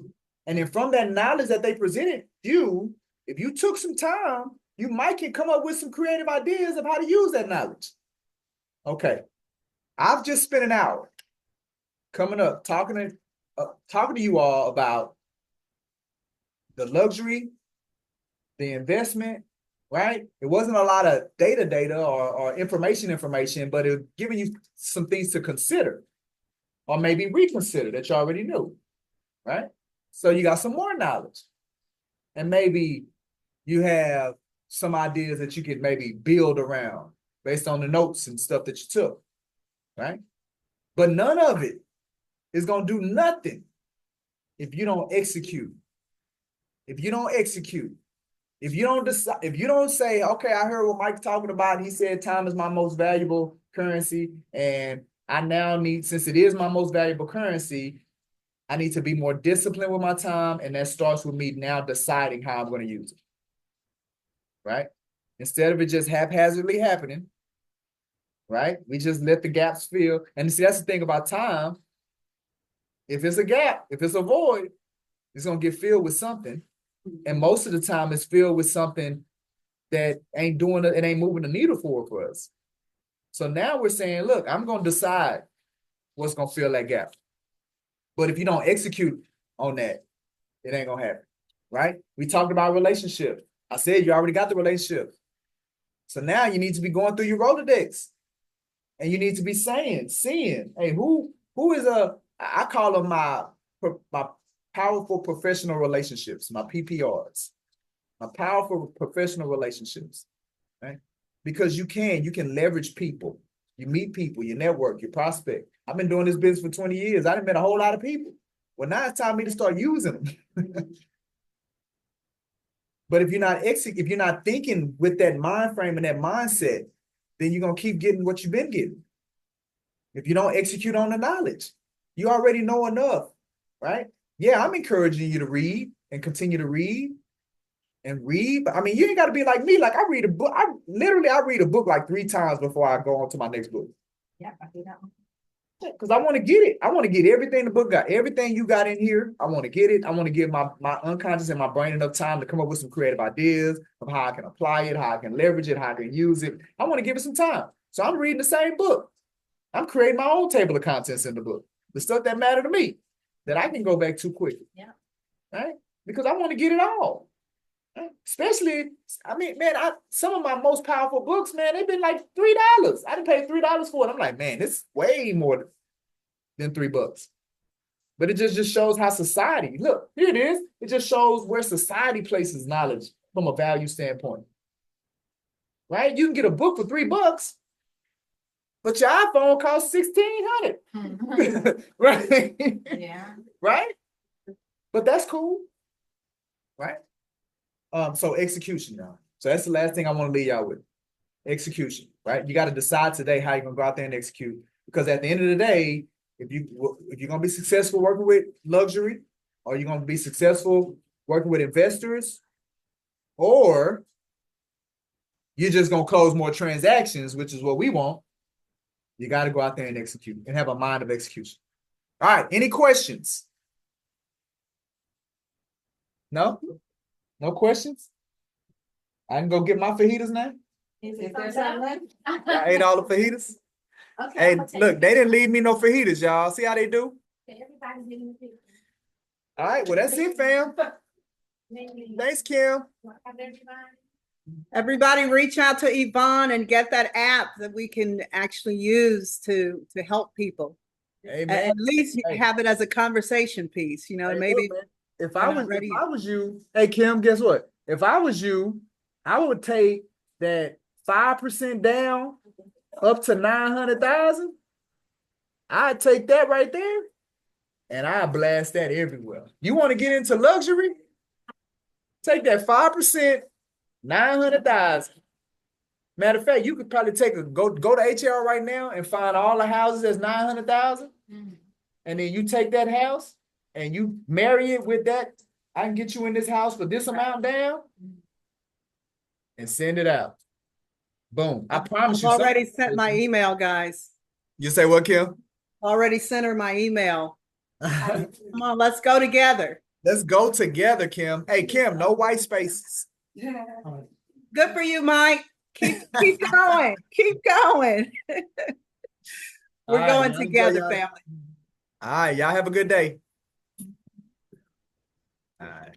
And then from that knowledge that they presented you, if you took some time, you might can come up with some creative ideas of how to use that knowledge. Okay. I've just spent an hour coming up talking to you all about the luxury, the investment, right? It wasn't a lot of data or information, but it was giving you some things to consider or maybe reconsider that you already knew, right? So you got some more knowledge. And maybe you have some ideas that you could maybe build around based on the notes and stuff that you took, right? But none of it is going to do nothing if you don't execute. If you don't execute, if you don't decide, if you don't say, okay, I heard what Mike's talking about. He said time is my most valuable currency. And I now need, since it is my most valuable currency, I need to be more disciplined with my time. And that starts with me now deciding how I'm going to use it. Right? Instead of it just haphazardly happening, right? We just let the gaps fill. And see, that's the thing about time. If it's a gap, if it's a void, it's going to get filled with something. And most of the time it's filled with something that ain't doing it, it ain't moving the needle for us. So now we're saying, look, I'm going to decide what's going to fill that gap. But if you don't execute on that, it ain't going to happen, right? We talked about relationship. I said you already got the relationship. So now you need to be going through your Rolodex. And you need to be seeing, hey, who is I call them my powerful professional relationships, my PPRs, my powerful professional relationships, right? Because you can leverage people. You meet people, you network, you prospect. I've been doing this business for 20 years. I done met a whole lot of people. Well, now it's time for me to start using them. But if you're not thinking with that mind frame and that mindset, then you're going to keep getting what you've been getting. If you don't execute on the knowledge, you already know enough, right? Yeah, I'm encouraging you to read and continue to read and read. But I mean, you ain't got to be like me. Like I read a book. I read a book like 3 times before I go on to my next book. Yeah, I do that one. Because I want to get it. I want to get everything the book got. Everything you got in here, I want to get it. I want to give my unconscious and my brain enough time to come up with some creative ideas of how I can apply it, how I can leverage it, how I can use it. I want to give it some time. So I'm reading the same book. I'm creating my own table of contents in the book. The stuff that matter to me that I can go back to quickly. Yeah. Right? Because I want to get it all. Right? Especially, I mean, man, some of my most powerful books, man, they've been like $3. I didn't pay $3 for it. I'm like, man, it's way more than $3. But it just shows how society, look, here it is. It just shows where society places knowledge from a value standpoint. Right? You can get a book for $3, but your iPhone costs $1,600. Right? Yeah. Right? But that's cool. Right? So execution now. So that's the last thing I want to leave y'all with. Execution, right? You got to decide today how you're gonna go out there and execute. Because at the end of the day, if you're gonna be successful working with luxury, or you're gonna be successful working with investors, or you're just gonna close more transactions, which is what we want, you got to go out there and execute and have a mind of execution. All right, any questions? No? No questions? I can go get my fajitas now. Is there something left? I ate all the fajitas. Okay, Hey, I'm gonna take look, it. they didn't leave me no fajitas, y'all. See how they do? Everybody's getting a picture. All right, well, that's it, fam. Thanks, Kim. Have everybody? Everybody reach out to Yvonne and get that app that we can actually use to help people. Hey, At man. least Hey. have it as a conversation piece, Hey, maybe. look, man, if we're I not was ready if yet. I was you, hey Kim, guess what? If I was you, I would take that 5% down up to 900,000. I'd take that right there and I blast that everywhere. You want to get into luxury? Take that 5%, 900,000. Matter of fact, you could probably go to HL right now and find all the houses that's 900,000. And then you take that house and you marry it with that. I can get you in this house for this amount down and send it out. Boom. I promise I've you. already sent my email, guys. You say what, Kim? Already sent her my email. Come on, let's go together. Let's go together, Kim. Hey, Kim, no white spaces. Good for you, Mike. Keep going. Keep going. We're All right, going y'all enjoy together, y'all. family. All right, y'all have a good day. All right.